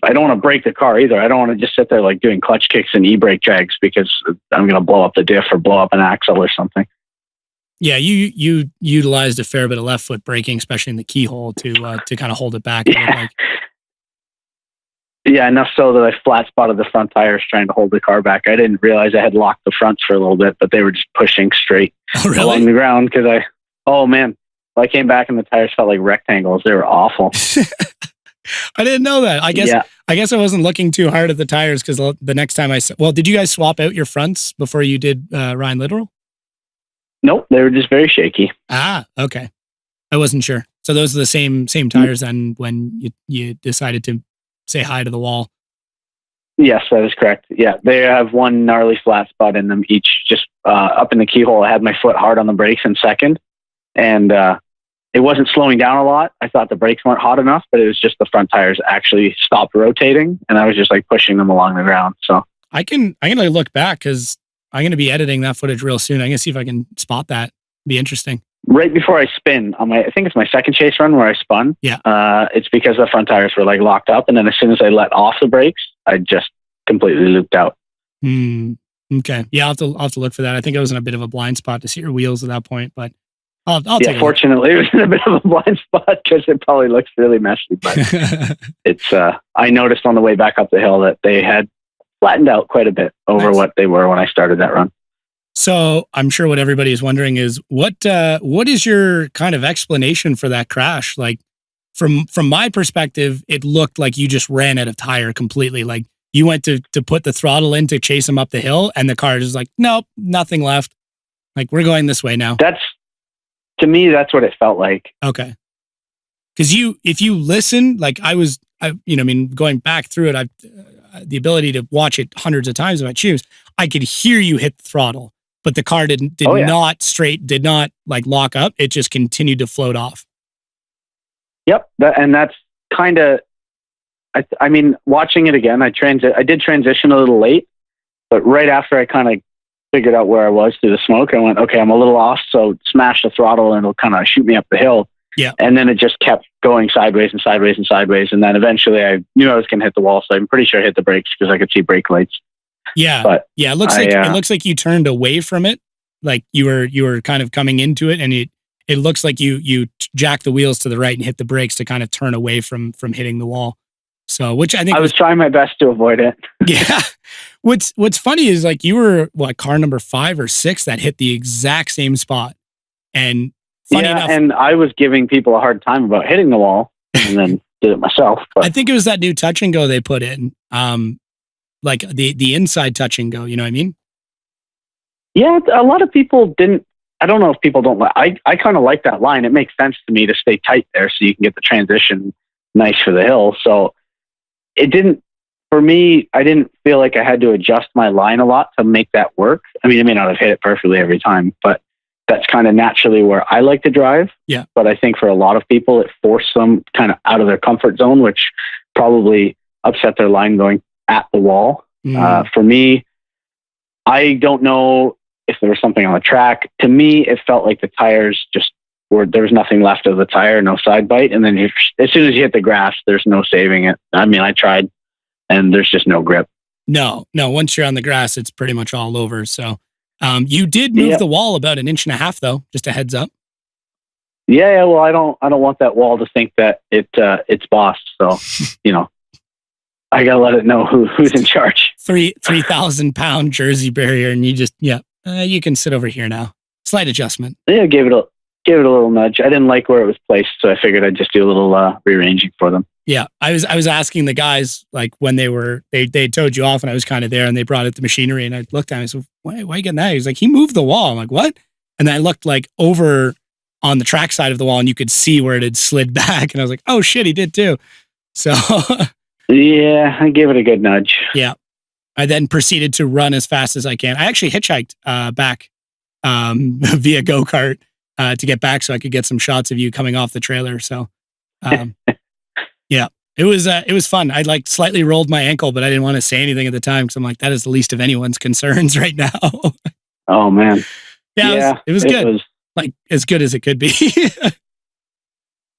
I don't want to break the car either. I don't want to just sit there like doing clutch kicks and e-brake drags because I'm going to blow up the diff or blow up an axle or something. Yeah, you utilized a fair bit of left foot braking, especially in the keyhole to kind of hold it back. Yeah, enough so that I flat spotted the front tires trying to hold the car back. I didn't realize I had locked the fronts for a little bit, but they were just pushing straight along the ground because I came back and the tires felt like rectangles. They were awful. I didn't know that. I guess I wasn't looking too hard at the tires because the next time did you guys swap out your fronts before you did Ryan Literal? Nope, they were just very shaky. Ah, okay. I wasn't sure. So those are the same tires then when you decided to say hi to the wall. Yes, that is correct. Yeah, they have one gnarly flat spot in them each. Just up in the keyhole, I had my foot hard on the brakes in second, and it wasn't slowing down a lot. I thought the brakes weren't hot enough, but it was just the front tires actually stopped rotating, and I was just like pushing them along the ground. So I can like look back because I'm going to be editing that footage real soon. I'm going to see if I can spot that. It'd be interesting. Right before I spin on I think it's my second chase run where I spun. Yeah. It's because the front tires were like locked up. And then as soon as I let off the brakes, I just completely looped out. Okay. Yeah. I'll have to look for that. I think I was in a bit of a blind spot to see your wheels at that point, but I'll take it. Fortunately, it was in a bit of a blind spot because it probably looks really messy, but it's, I noticed on the way back up the hill that they had flattened out quite a bit over what they were when I started that run. So I'm sure what everybody is wondering is what is your kind of explanation for that crash? Like from my perspective, it looked like you just ran out of tire completely. Like you went to put the throttle in to chase him up the hill and the car is like, nope, nothing left. Like we're going this way now. To me, that's what it felt like. Okay. Cause if you listen, like going back through it, I've the ability to watch it hundreds of times if I choose, I could hear you hit the throttle. But the car did not like lock up. It just continued to float off. Yep. That's kind of, I mean, watching it again, I did transition a little late, but right after I kind of figured out where I was through the smoke, I went, okay, I'm a little off. So smash the throttle and it'll kind of shoot me up the hill. Yeah. And then it just kept going sideways and sideways and sideways. And then eventually I knew I was going to hit the wall. So I'm pretty sure I hit the brakes because I could see brake lights. Yeah. But yeah. It looks like you turned away from it. Like you were kind of coming into it and it looks like you jacked the wheels to the right and hit the brakes to kind of turn away from hitting the wall. So, which I think I was trying my best to avoid it. Yeah. What's funny is like you were car number 5 or 6 that hit the exact same spot. And funny enough, and I was giving people a hard time about hitting the wall and then did it myself. But I think it was that new touch and go they put in. Like the inside touch and go, you know what I mean? Yeah, a lot of people didn't. I don't know if people don't like. I kind of like that line. It makes sense to me to stay tight there so you can get the transition nice for the hill. So it didn't, for me, I didn't feel like I had to adjust my line a lot to make that work. I mean, I may not have hit it perfectly every time, but that's kind of naturally where I like to drive. Yeah. But I think for a lot of people, it forced them kind of out of their comfort zone, which probably upset their line going at the wall. For me, I don't know if there was something on the track. To me, it felt like the tires there was nothing left of the tire, no side bite. And then as soon as you hit the grass, there's no saving it. I mean, I tried and there's just no grip. No. Once you're on the grass, it's pretty much all over. So you did move the wall about 1.5 inches though, just a heads up. Yeah. Well, I don't want that wall to think that it's boss. So, I gotta let it know who's in charge. 3,000 pound Jersey barrier. And you just, you can sit over here now. Slight adjustment. Yeah. Gave it a little nudge. I didn't like where it was placed. So I figured I'd just do a little rearranging for them. Yeah. I was asking the guys, like when they towed you off and I was kind of there and they brought out the machinery and I looked at him and said, why are you getting that? He's like, he moved the wall. I'm like, what? And then I looked like over on the track side of the wall and you could see where it had slid back. And I was like, oh shit, he did too. So yeah, I gave it a good nudge. Yeah. I then proceeded to run as fast as I can. I actually hitchhiked back via go-kart to get back so I could get some shots of you coming off the trailer. So yeah, It was fun. I like slightly rolled my ankle, but I didn't want to say anything at the time because I'm like, that is the least of anyone's concerns right now. Oh man. Yeah, it was good. It was, like as good as it could be.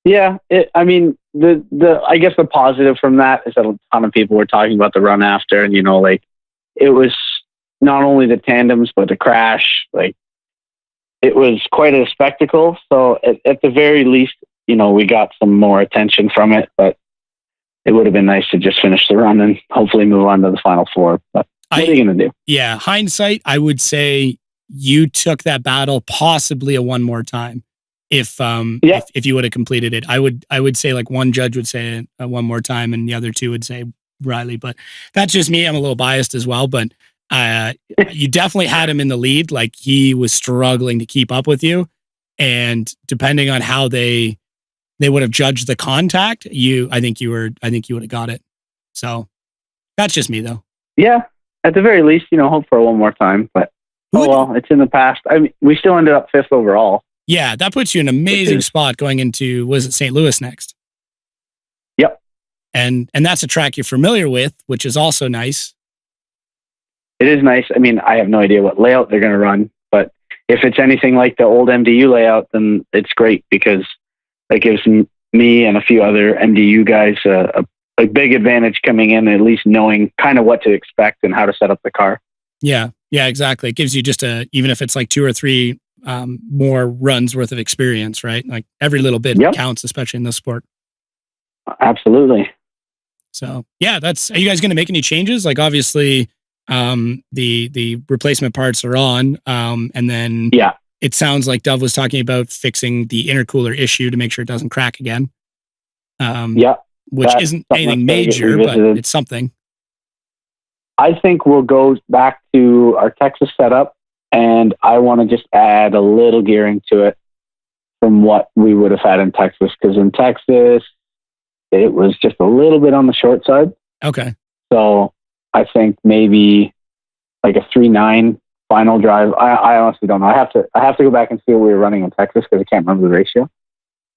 Yeah. I mean, I guess the positive from that is that a ton of people were talking about the run after, and like it was not only the tandems, but the crash, like it was quite a spectacle. So at the very least, we got some more attention from it, but it would have been nice to just finish the run and hopefully move on to the final four. But what are you going to do? Yeah. Hindsight, I would say you took that battle possibly a one more time. If you would have completed it, I would say like one judge would say it one more time and the other two would say Riley, but that's just me. I'm a little biased as well, but you definitely had him in the lead. Like he was struggling to keep up with you, and depending on how they would have judged the contact, I think you would have got it. So that's just me though. Yeah, at the very least, hope for one more time. But it's in the past. I mean, we still ended up 5th overall. Yeah, that puts you in an amazing spot going into, was it St. Louis next? Yep. And that's a track you're familiar with, which is also nice. It is nice. I mean, I have no idea what layout they're going to run, but if it's anything like the old MDU layout, then it's great because that gives me and a few other MDU guys a big advantage coming in, at least knowing kind of what to expect and how to set up the car. Yeah, exactly. It gives you just even if it's like 2 or 3 more runs worth of experience, right? Like every little bit counts, especially in this sport. Absolutely. So yeah, are you guys going to make any changes? Like obviously the replacement parts are on. And then it sounds like Dove was talking about fixing the intercooler issue to make sure it doesn't crack again. Which isn't anything major, but it's something. I think we'll go back to our Texas setup, and I want to just add a little gearing to it from what we would have had in Texas. Because in Texas, it was just a little bit on the short side. Okay. So I think maybe like a 3.9 final drive. I honestly don't know. I have to go back and see what we were running in Texas because I can't remember the ratio.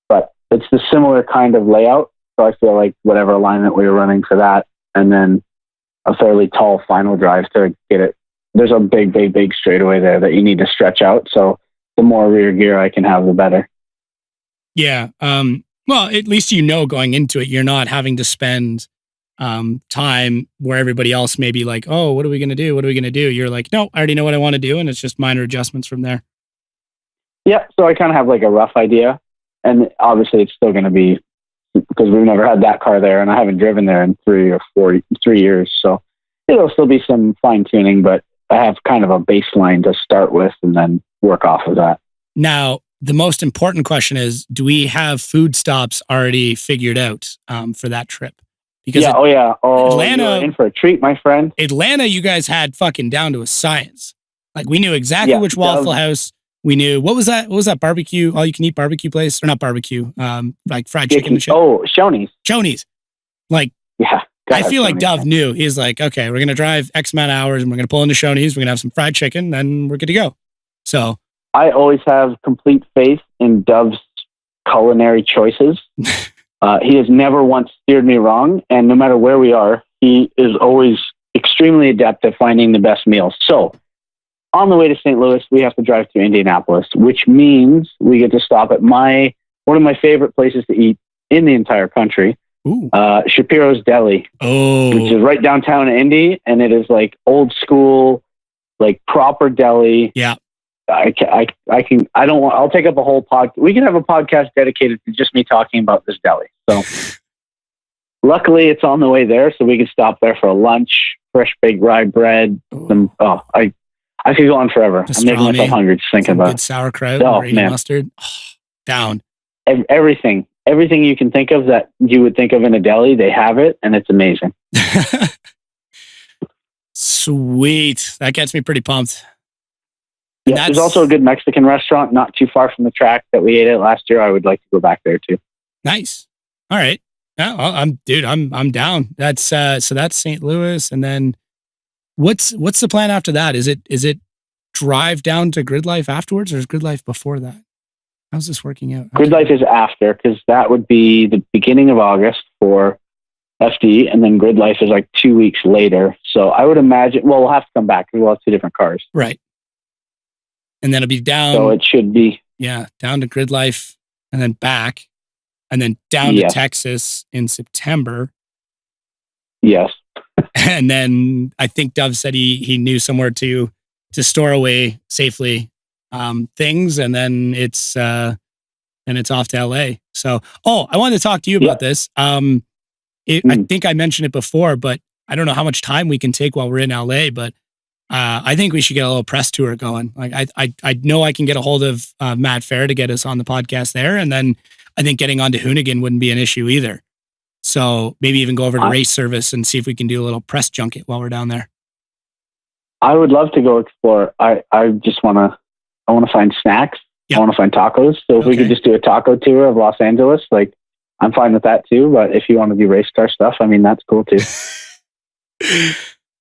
But it's the similar kind of layout. So I feel like whatever alignment we were running for that, and then a fairly tall final drive to get it. There's a big straightaway there that you need to stretch out. So the more rear gear I can have, the better. Yeah. Well, at least going into it, you're not having to spend time where everybody else may be like, oh, what are we going to do? What are we going to do? You're like, no, I already know what I want to do. And it's just minor adjustments from there. Yeah. So I kind of have like a rough idea. And obviously it's still going to be, because we've never had that car there and I haven't driven there in 3 years. So it'll still be some fine tuning, but I have kind of a baseline to start with and then work off of that. Now, the most important question is, do we have food stops already figured out for that trip? Because Atlanta, you're in for a treat, my friend. Atlanta, you guys had fucking down to a science. Like we knew exactly which Waffle House. We knew what was that barbecue, all you can eat barbecue place, or not barbecue, like fried chicken and shit. Oh, Shoney's. Like, I feel like Dove knew. He's like, okay, we're gonna drive X amount of hours and we're gonna pull into Shoney's. We're gonna have some fried chicken, then we're good to go. So I always have complete faith in Dove's culinary choices. He has never once steered me wrong, and no matter where we are, he is always extremely adept at finding the best meals. So on the way to St. Louis, we have to drive through Indianapolis, which means we get to stop at one of my favorite places to eat in the entire country, Shapiro's Deli, which is right downtown in Indy, and it is like old school, like proper deli. Yeah. I'll take up a whole podcast. We can have a podcast dedicated to just me talking about this deli. So luckily it's on the way there, so we can stop there for a lunch, fresh baked rye bread. I could go on forever. I'm making myself hungry just thinking about it. Good sauerkraut, mustard. Oh, down. Everything you can think of that you would think of in a deli, they have it, and it's amazing. Sweet. That gets me pretty pumped. Yeah, there's also a good Mexican restaurant not too far from the track that we ate at last year. I would like to go back there too. Nice. All right. Yeah, I'm down. That's so that's St. Louis, and then what's the plan after that? Is it drive down to Grid Life afterwards, or is Grid Life before that? How's this working out? Grid Life is after, because that would be the beginning of August for FD, and then Grid Life is like 2 weeks later. So I would imagine, we'll have to come back because we'll have 2 different cars. Right. And then it'll be down. So it should be. Yeah, down to Grid Life and then back. And then down to Texas in September. Yes. And then I think Dove said he knew somewhere to store away safely things, and then it's off to LA. So, I wanted to talk to you about this. I think I mentioned it before, but I don't know how much time we can take while we're in LA, but I think we should get a little press tour going. Like I know I can get a hold of Matt Fair to get us on the podcast there, and then I think getting onto Hoonigan wouldn't be an issue either. So maybe even go over to Race Service and see if we can do a little press junket while we're down there. I would love to go explore. I just want to find snacks. Yep. I want to find tacos. So if we could just do a taco tour of Los Angeles, like I'm fine with that too. But if you want to do race car stuff, I mean, that's cool too.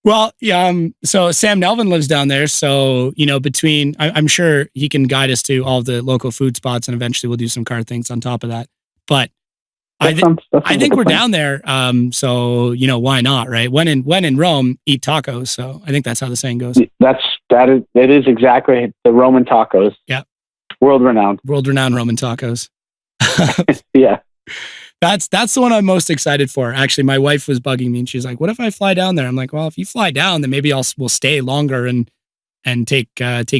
Well, yeah. So Sam Nelvin lives down there. So, I'm sure he can guide us to all the local food spots, and eventually we'll do some car things on top of that. But I think we're down there. So, why not, right? When in Rome, eat tacos. So I think that's how the saying goes. It is exactly the Roman tacos. Yeah. World renowned Roman tacos. Yeah. That's the one I'm most excited for. Actually, my wife was bugging me and she's like, what if I fly down there? I'm like, well, if you fly down, then maybe we'll stay longer and take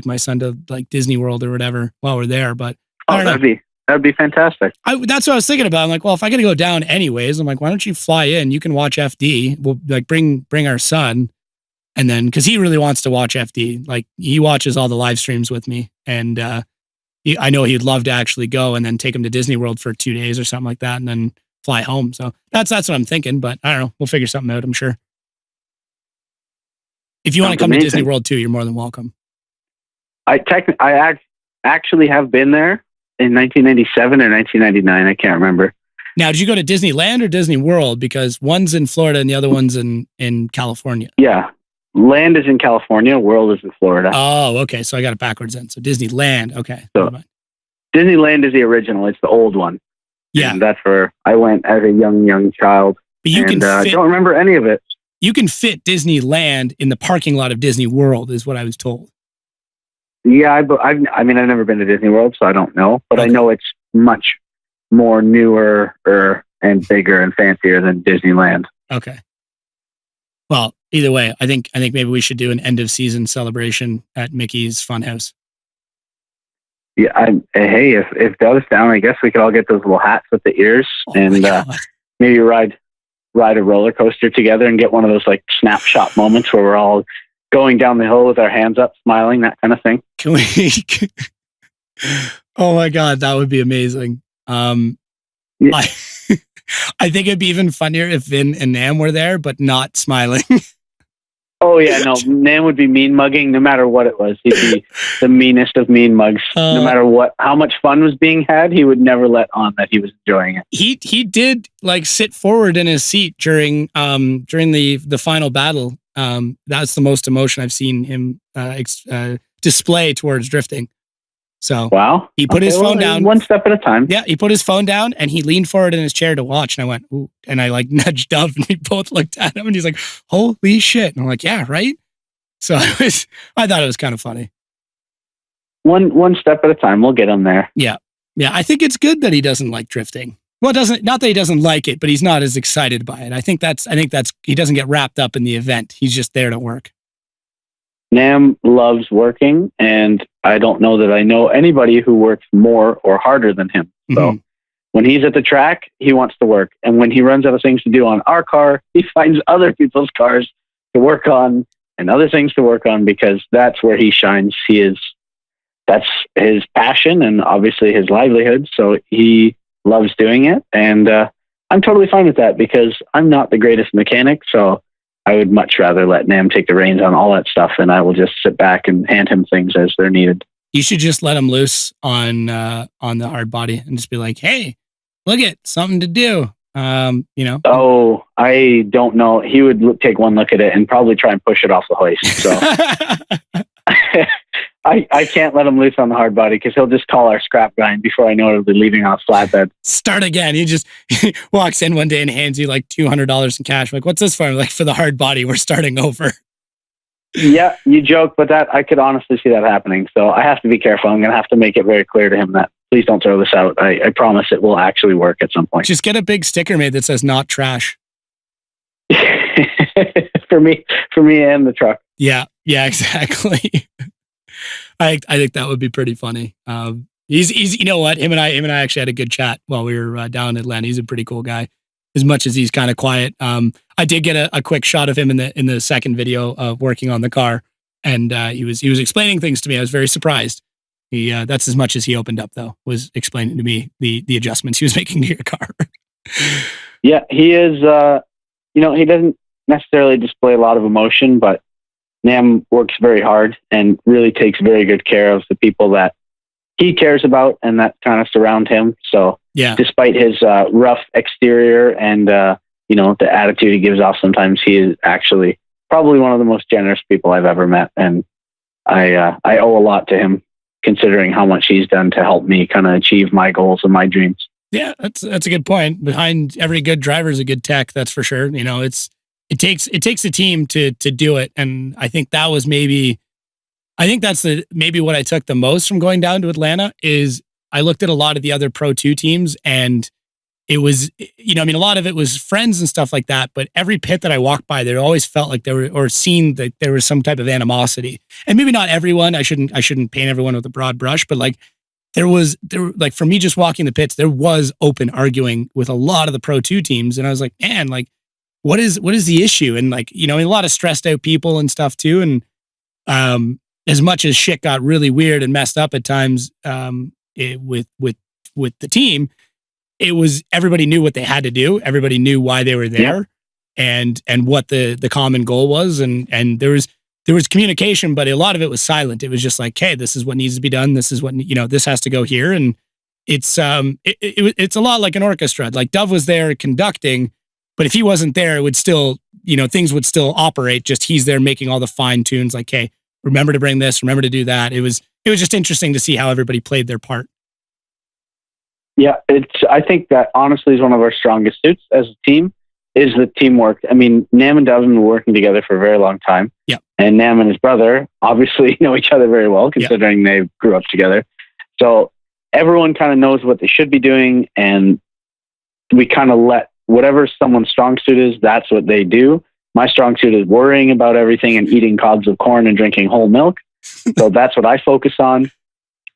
my son to like Disney World or whatever while we're there. But that'd be fantastic. That's what I was thinking about. I'm like, well, if I got to go down anyways, I'm like, why don't you fly in? You can watch FD. We'll like bring our son. And then, cause he really wants to watch FD. Like he watches all the live streams with me. And, I know he'd love to actually go and then take him to Disney World for 2 days or something like that and then fly home. So that's what I'm thinking, but I don't know. We'll figure something out, I'm sure. If you want to come to Disney World too, you're more than welcome. I actually have been there in 1997 or 1999. I can't remember. Now, did you go to Disneyland or Disney World? Because one's in Florida and the other one's in California. Yeah. Land is in California. World is in Florida. Oh, okay. So I got it backwards then. So Disneyland. Okay. So Disneyland is the original. It's the old one. Yeah. And that's where I went as a young child. But I don't remember any of it. You can fit Disneyland in the parking lot of Disney World is what I was told. Yeah. I've never been to Disney World, so I don't know. But I know it's much more newer and bigger and fancier than Disneyland. Okay. Well, either way, I think maybe we should do an end of season celebration at Mickey's Funhouse. Yeah, hey, if Dove's down, I guess we could all get those little hats with the ears and maybe ride a roller coaster together and get one of those like snapshot moments where we're all going down the hill with our hands up, smiling, that kind of thing. Can we? Oh my God, that would be amazing. Yeah. I think it'd be even funnier if Vin and Nam were there, but not smiling. Oh yeah, no, Nam would be mean mugging no matter what it was. He'd be the meanest of mean mugs. No matter how much fun was being had, he would never let on that he was enjoying it. He did like sit forward in his seat during the final battle. That's the most emotion I've seen him display towards drifting. So wow, he put his phone down one step at a time. Yeah, he put his phone down and he leaned forward in his chair to watch. And I went, ooh, and I like nudged Dove and we both looked at him and he's like, holy shit. And I'm like, yeah, right. So I thought it was kind of funny. One step at a time. We'll get him there. Yeah. Yeah. I think it's good that he doesn't like drifting. Well, not that he doesn't like it, but he's not as excited by it. I think that's he doesn't get wrapped up in the event. He's just there to work. Nam loves working, and I don't know that I know anybody who works more or harder than him. So when he's at the track, he wants to work. And when he runs out of things to do on our car, he finds other people's cars to work on and other things to work on because that's where he shines. That's his passion and obviously his livelihood. So he loves doing it. And I'm totally fine with that because I'm not the greatest mechanic. So I would much rather let Nam take the reins on all that stuff, and I will just sit back and hand him things as they're needed. You should just let him loose on the hard body and just be like, "Hey, look at something to do." Oh, I don't know. He would take one look at it and probably try and push it off the hoist. So I can't let him loose on the hard body because he'll just call our scrap guy, and before I know it, he'll be leaving on a flatbed. Start again. He just walks in one day and hands you like $200 in cash. I'm like, what's this for? I'm like, for the hard body, we're starting over. Yeah, you joke, but that I could honestly see that happening. So I have to be careful. I'm going to have to make it very clear to him that please don't throw this out. I promise it will actually work at some point. Just get a big sticker made that says "not trash." for me and the truck. Yeah, exactly. I think that would be pretty funny. He's you know what, him and I actually had a good chat while we were down in Atlanta. He's a pretty cool guy, as much as he's kind of quiet. I did get a quick shot of him in the second video of working on the car, and he was explaining things to me. I was very surprised. That's as much as he opened up, though, was explaining to me the adjustments he was making to your car. Yeah, he is. He doesn't necessarily display a lot of emotion, but Nam works very hard and really takes very good care of the people that he cares about and that kind of surround him. So yeah, despite his rough exterior and the attitude he gives off sometimes, he is actually probably one of the most generous people I've ever met, and I owe a lot to him, considering how much he's done to help me kind of achieve my goals and my dreams. Yeah, that's a good point. Behind every good driver is a good tech, that's for sure. It takes a team to do it, and I think that was maybe what I took the most from going down to Atlanta is I looked at a lot of the other Pro 2 teams, and it was, a lot of it was friends and stuff like that, but every pit that I walked by, there always felt like seen that there was some type of animosity. And maybe not everyone, I shouldn't paint everyone with a broad brush, but like there like for me just walking the pits, there was open arguing with a lot of the Pro 2 teams. And I was like, man, like, what is the issue? And like, a lot of stressed out people and stuff too. And as much as shit got really weird and messed up at times with the team, it was everybody knew what they had to do. Everybody knew why they were there, and what the common goal was. And there was communication, but a lot of it was silent. It was just like, hey, this is what needs to be done. This is what this has to go here. And it's a lot like an orchestra. Like Dove was there conducting, but if he wasn't there, it would still, things would still operate. Just he's there making all the fine tunes. Like, hey, remember to bring this, remember to do that. It was just interesting to see how everybody played their part. Yeah, I think that honestly is one of our strongest suits as a team is the teamwork. I mean, Nam and Dove have been working together for a very long time. Yeah. And Nam and his brother obviously know each other very well, considering they grew up together. So everyone kind of knows what they should be doing, and we kind of let whatever someone's strong suit is, that's what they do. My strong suit is worrying about everything and eating cobs of corn and drinking whole milk. So that's what I focus on.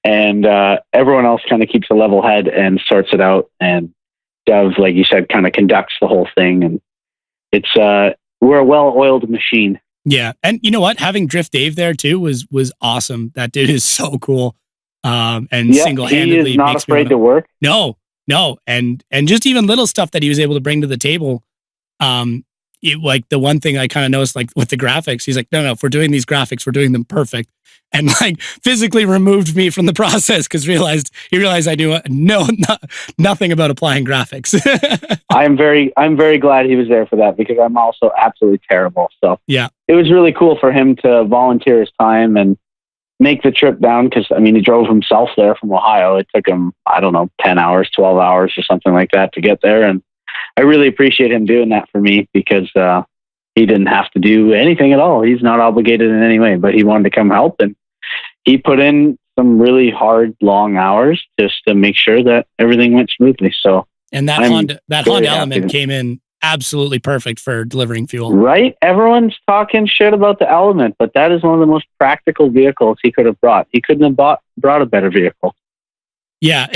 And everyone else kind of keeps a level head and sorts it out. And Dove, like you said, kind of conducts the whole thing. And it's we're a well-oiled machine. Yeah. And you know what? Having Drift Dave there too was awesome. That dude is so cool. And single-handedly he is not afraid to work. No. And just even little stuff that he was able to bring to the table. Like the one thing I kind of noticed, like with the graphics, he's like, no, if we're doing these graphics, we're doing them perfect. And like physically removed me from the process because he realized I knew nothing about applying graphics. I'm very glad he was there for that because I'm also absolutely terrible. So yeah, it was really cool for him to volunteer his time and make the trip down. Cause I mean, he drove himself there from Ohio. It took him, 10 hours, 12 hours or something like that to get there. And I really appreciate him doing that for me because, he didn't have to do anything at all. He's not obligated in any way, but he wanted to come help, and he put in some really hard, long hours just to make sure that everything went smoothly. So, and that Honda Element came in absolutely perfect for delivering fuel. Right? Everyone's talking shit about the Element, but that is one of the most practical vehicles he could have brought. He couldn't have brought a better vehicle. Yeah,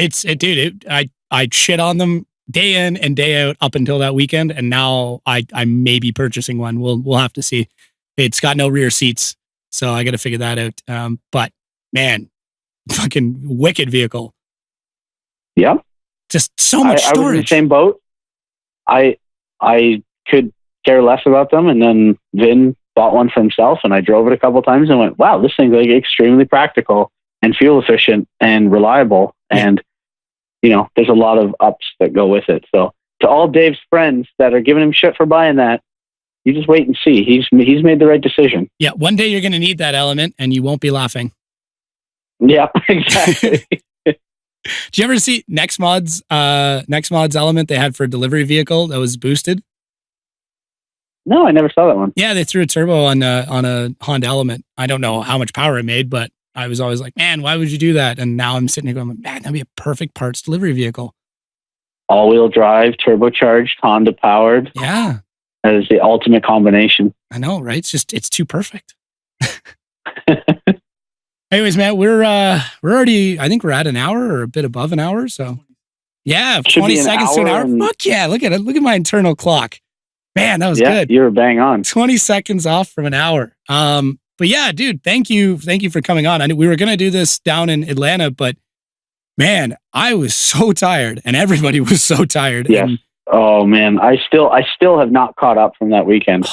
I shit on them day in and day out up until that weekend, and now I may be purchasing one. We'll have to see. It's got no rear seats, so I got to figure that out. But man, fucking wicked vehicle. Yeah, just so much storage. I was in the same boat. I could care less about them, and then Vin bought one for himself, and I drove it a couple times and went, "Wow, this thing's like extremely practical and fuel efficient and reliable." Yeah. And there's a lot of ups that go with it. So to all Dave's friends that are giving him shit for buying that, you just wait and see. He's made the right decision. Yeah. One day you're going to need that Element and you won't be laughing. Yeah, exactly. Did you ever see Nextmod's element they had for a delivery vehicle that was boosted? No, I never saw that one. Yeah, they threw a turbo on a Honda Element. I don't know how much power it made, but I was always like, man, why would you do that? And now I'm sitting here going, man, that'd be a perfect parts delivery vehicle. All-wheel drive, turbocharged, Honda powered. Yeah. That is the ultimate combination. I know, right? It's too perfect. Anyways, man, we're already, I think we're at an hour or a bit above an hour. So yeah, 20 seconds to an hour. Fuck yeah. Look at it. Look at my internal clock. Man, that was good. You were bang on. 20 seconds off from an hour. But yeah, dude, thank you for coming on. I knew we were going to do this down in Atlanta, but man, I was so tired and everybody was so tired. Yes. And, oh man, I still have not caught up from that weekend.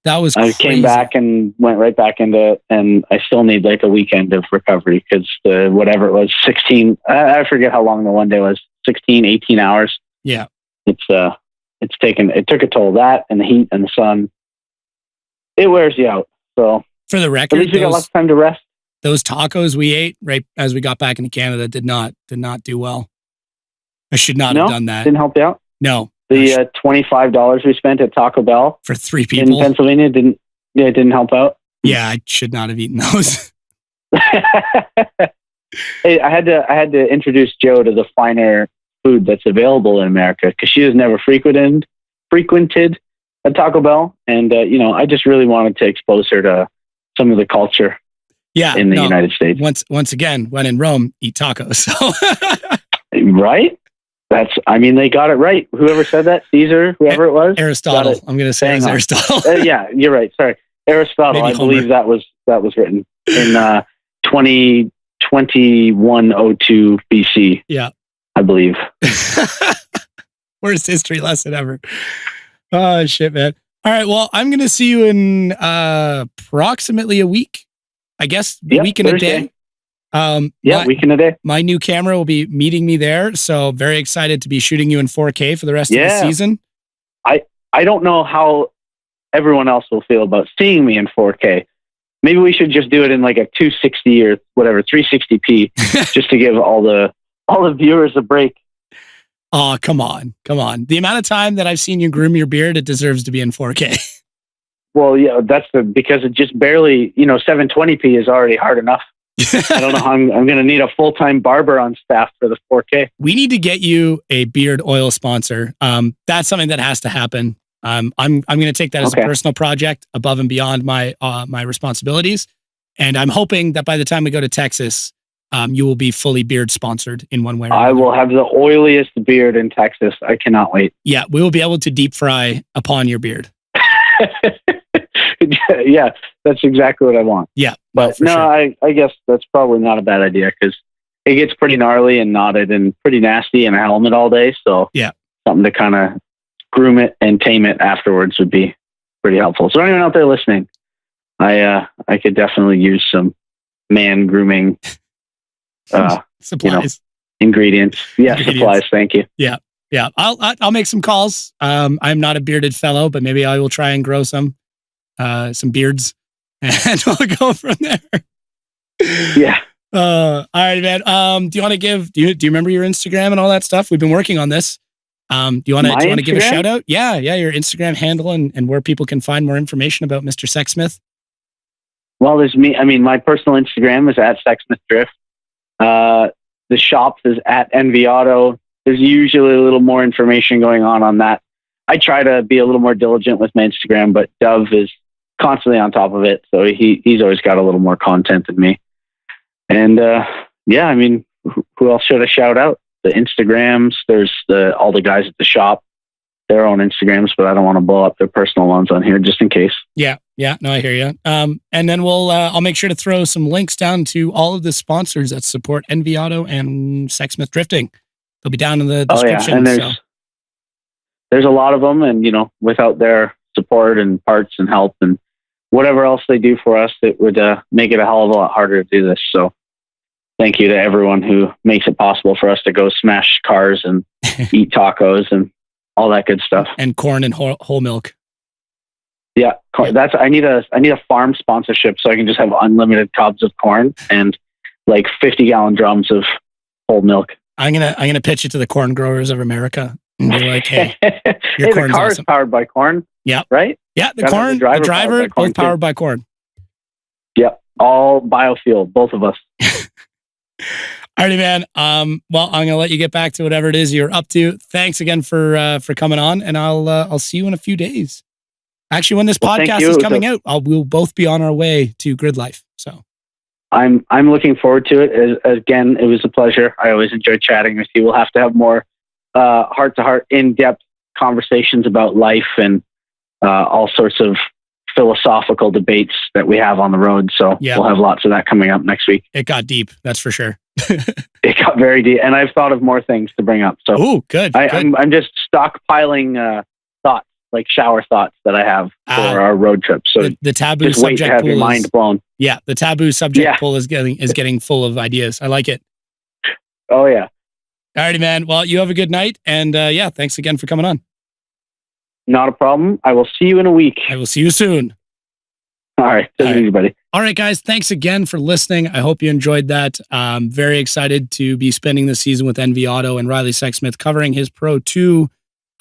That was crazy. I came back and went right back into it, and I still need like a weekend of recovery because whatever it was, 16, I forget how long the one day was, 16, 18 hours. Yeah. It took a toll, that and the heat and the sun. It wears you out. So for the record, at least we got lots of time to rest. Those tacos we ate right as we got back into Canada did not do well. I should not have done that. Didn't help you out? No. The $25 we spent at Taco Bell for 3 people in Pennsylvania didn't help out. Yeah, I should not have eaten those. Hey, I had to introduce Joe to the finer food that's available in America because she has never frequented a Taco Bell, and I just really wanted to expose her to some of the culture. Yeah, in the United States. Once again, when in Rome, eat tacos. So. Right? They got it right. Whoever said that, Caesar, whoever it was. Aristotle. I'm going to say it was Aristotle. Yeah, you're right. Sorry. Aristotle. Maybe I believe that was written in 2102 BC. Yeah. I believe. Worst history lesson ever. Oh, shit, man. All right. Well, I'm going to see you in approximately a week. I guess a week and Thursday. A day. Week and a day. My new camera will be meeting me there. So very excited to be shooting you in 4K for the rest of the season. I don't know how everyone else will feel about seeing me in 4K. Maybe we should just do it in like a 260 or whatever, 360p, just to give all the viewers a break. Oh, come on. The amount of time that I've seen you groom your beard, it deserves to be in 4K. Well, yeah, because it just barely, 720p is already hard enough. I don't know how I'm going to need a full-time barber on staff for the 4K. We need to get you a beard oil sponsor. That's something that has to happen. I'm going to take that as a personal project above and beyond my responsibilities. And I'm hoping that by the time we go to Texas, you will be fully beard sponsored in one way or another. I will have the oiliest beard in Texas. I cannot wait. Yeah, we will be able to deep fry upon your beard. Yeah, that's exactly what I want. Yeah. But no, sure. I guess that's probably not a bad idea because it gets pretty gnarly and knotted and pretty nasty in a helmet all day. So yeah, something to kind of groom it and tame it afterwards would be pretty helpful. So anyone out there listening, I could definitely use some man grooming supplies, ingredients. Yeah, supplies. Thank you. Yeah. Yeah. I'll make some calls. I'm not a bearded fellow, but maybe I will try and grow some beards and we'll go from there. Yeah. All right, man. Do you remember your Instagram and all that stuff? We've been working on this. Do you want to give a shout out? Yeah. Your Instagram handle and where people can find more information about Mr. Sexsmith. Well, there's me. I mean, my personal Instagram is at Sexsmith Drift. The shops is at NV Auto. There's usually a little more information going on that. I try to be a little more diligent with my Instagram, but Dove is constantly on top of it. So he's always got a little more content than me. And I mean, who else should I shout out? The Instagrams. There's all the guys at the shop, their own Instagrams, but I don't want to blow up their personal ones on here just in case. Yeah. No, I hear you. And then I'll make sure to throw some links down to all of the sponsors that support NV Auto and Sexsmith Drifting. They'll be down in the description. And there's a lot of them, and without their support and parts and help and whatever else they do for us, it would make it a hell of a lot harder to do this. So thank you to everyone who makes it possible for us to go smash cars and eat tacos and all that good stuff. And corn and whole milk. Yeah, I need a farm sponsorship so I can just have unlimited cobs of corn and like 50-gallon drums of whole milk. I'm gonna pitch it to the corn growers of America and be like, hey, your the car is powered by corn. Yeah. Right? Yeah, the driver both powered by corn. Yep. All biofuel, both of us. Alrighty, man. Well, I'm gonna let you get back to whatever it is you're up to. Thanks again for coming on, and I'll see you in a few days. Actually, when this podcast is coming out, we'll both be on our way to Grid Life. So I'm looking forward to it. Again, it was a pleasure. I always enjoy chatting with you. We'll have to have more heart-to-heart, in-depth conversations about life and all sorts of philosophical debates that we have on the road. So we'll have lots of that coming up next week. It got deep, that's for sure. It got very deep, and I've thought of more things to bring up. So good. I'm just stockpiling thoughts, like shower thoughts that I have for our road trip. So the taboo just wait subject to have pool your mind blown. Yeah, the taboo subject pool is getting full of ideas. I like it. Oh yeah. Alrighty, man. Well, you have a good night, and thanks again for coming on. Not a problem. I will see you in a week. I will see you soon. All right. Take it easy, buddy. All right, guys. Thanks again for listening. I hope you enjoyed that. Very excited to be spending the season with NV Auto and Riley Sexsmith covering his Pro 2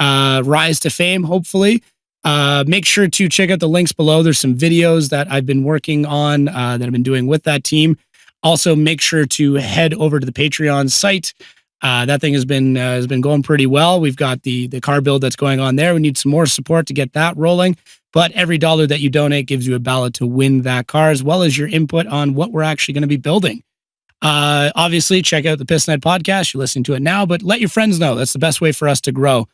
rise to fame, hopefully. Make sure to check out the links below. There's some videos that I've been working on that I've been doing with that team. Also, make sure to head over to the Patreon site. That thing has been going pretty well. We've got the car build that's going on there. We need some more support to get that rolling. But every dollar that you donate gives you a ballot to win that car, as well as your input on what we're actually going to be building. Obviously, check out the PIstonhead Podcast. You're listening to it now, but let your friends know. That's the best way for us to grow.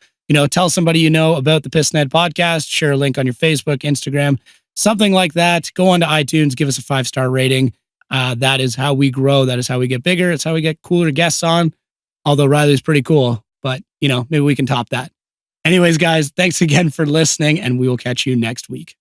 Tell somebody you know about the PIstonhead Podcast. Share a link on your Facebook, Instagram, something like that. Go on to iTunes. Give us a 5-star rating. That is how we grow. That is how we get bigger. It's how we get cooler guests on. Although Riley's pretty cool, but maybe we can top that. Anyways, guys, thanks again for listening, and we will catch you next week.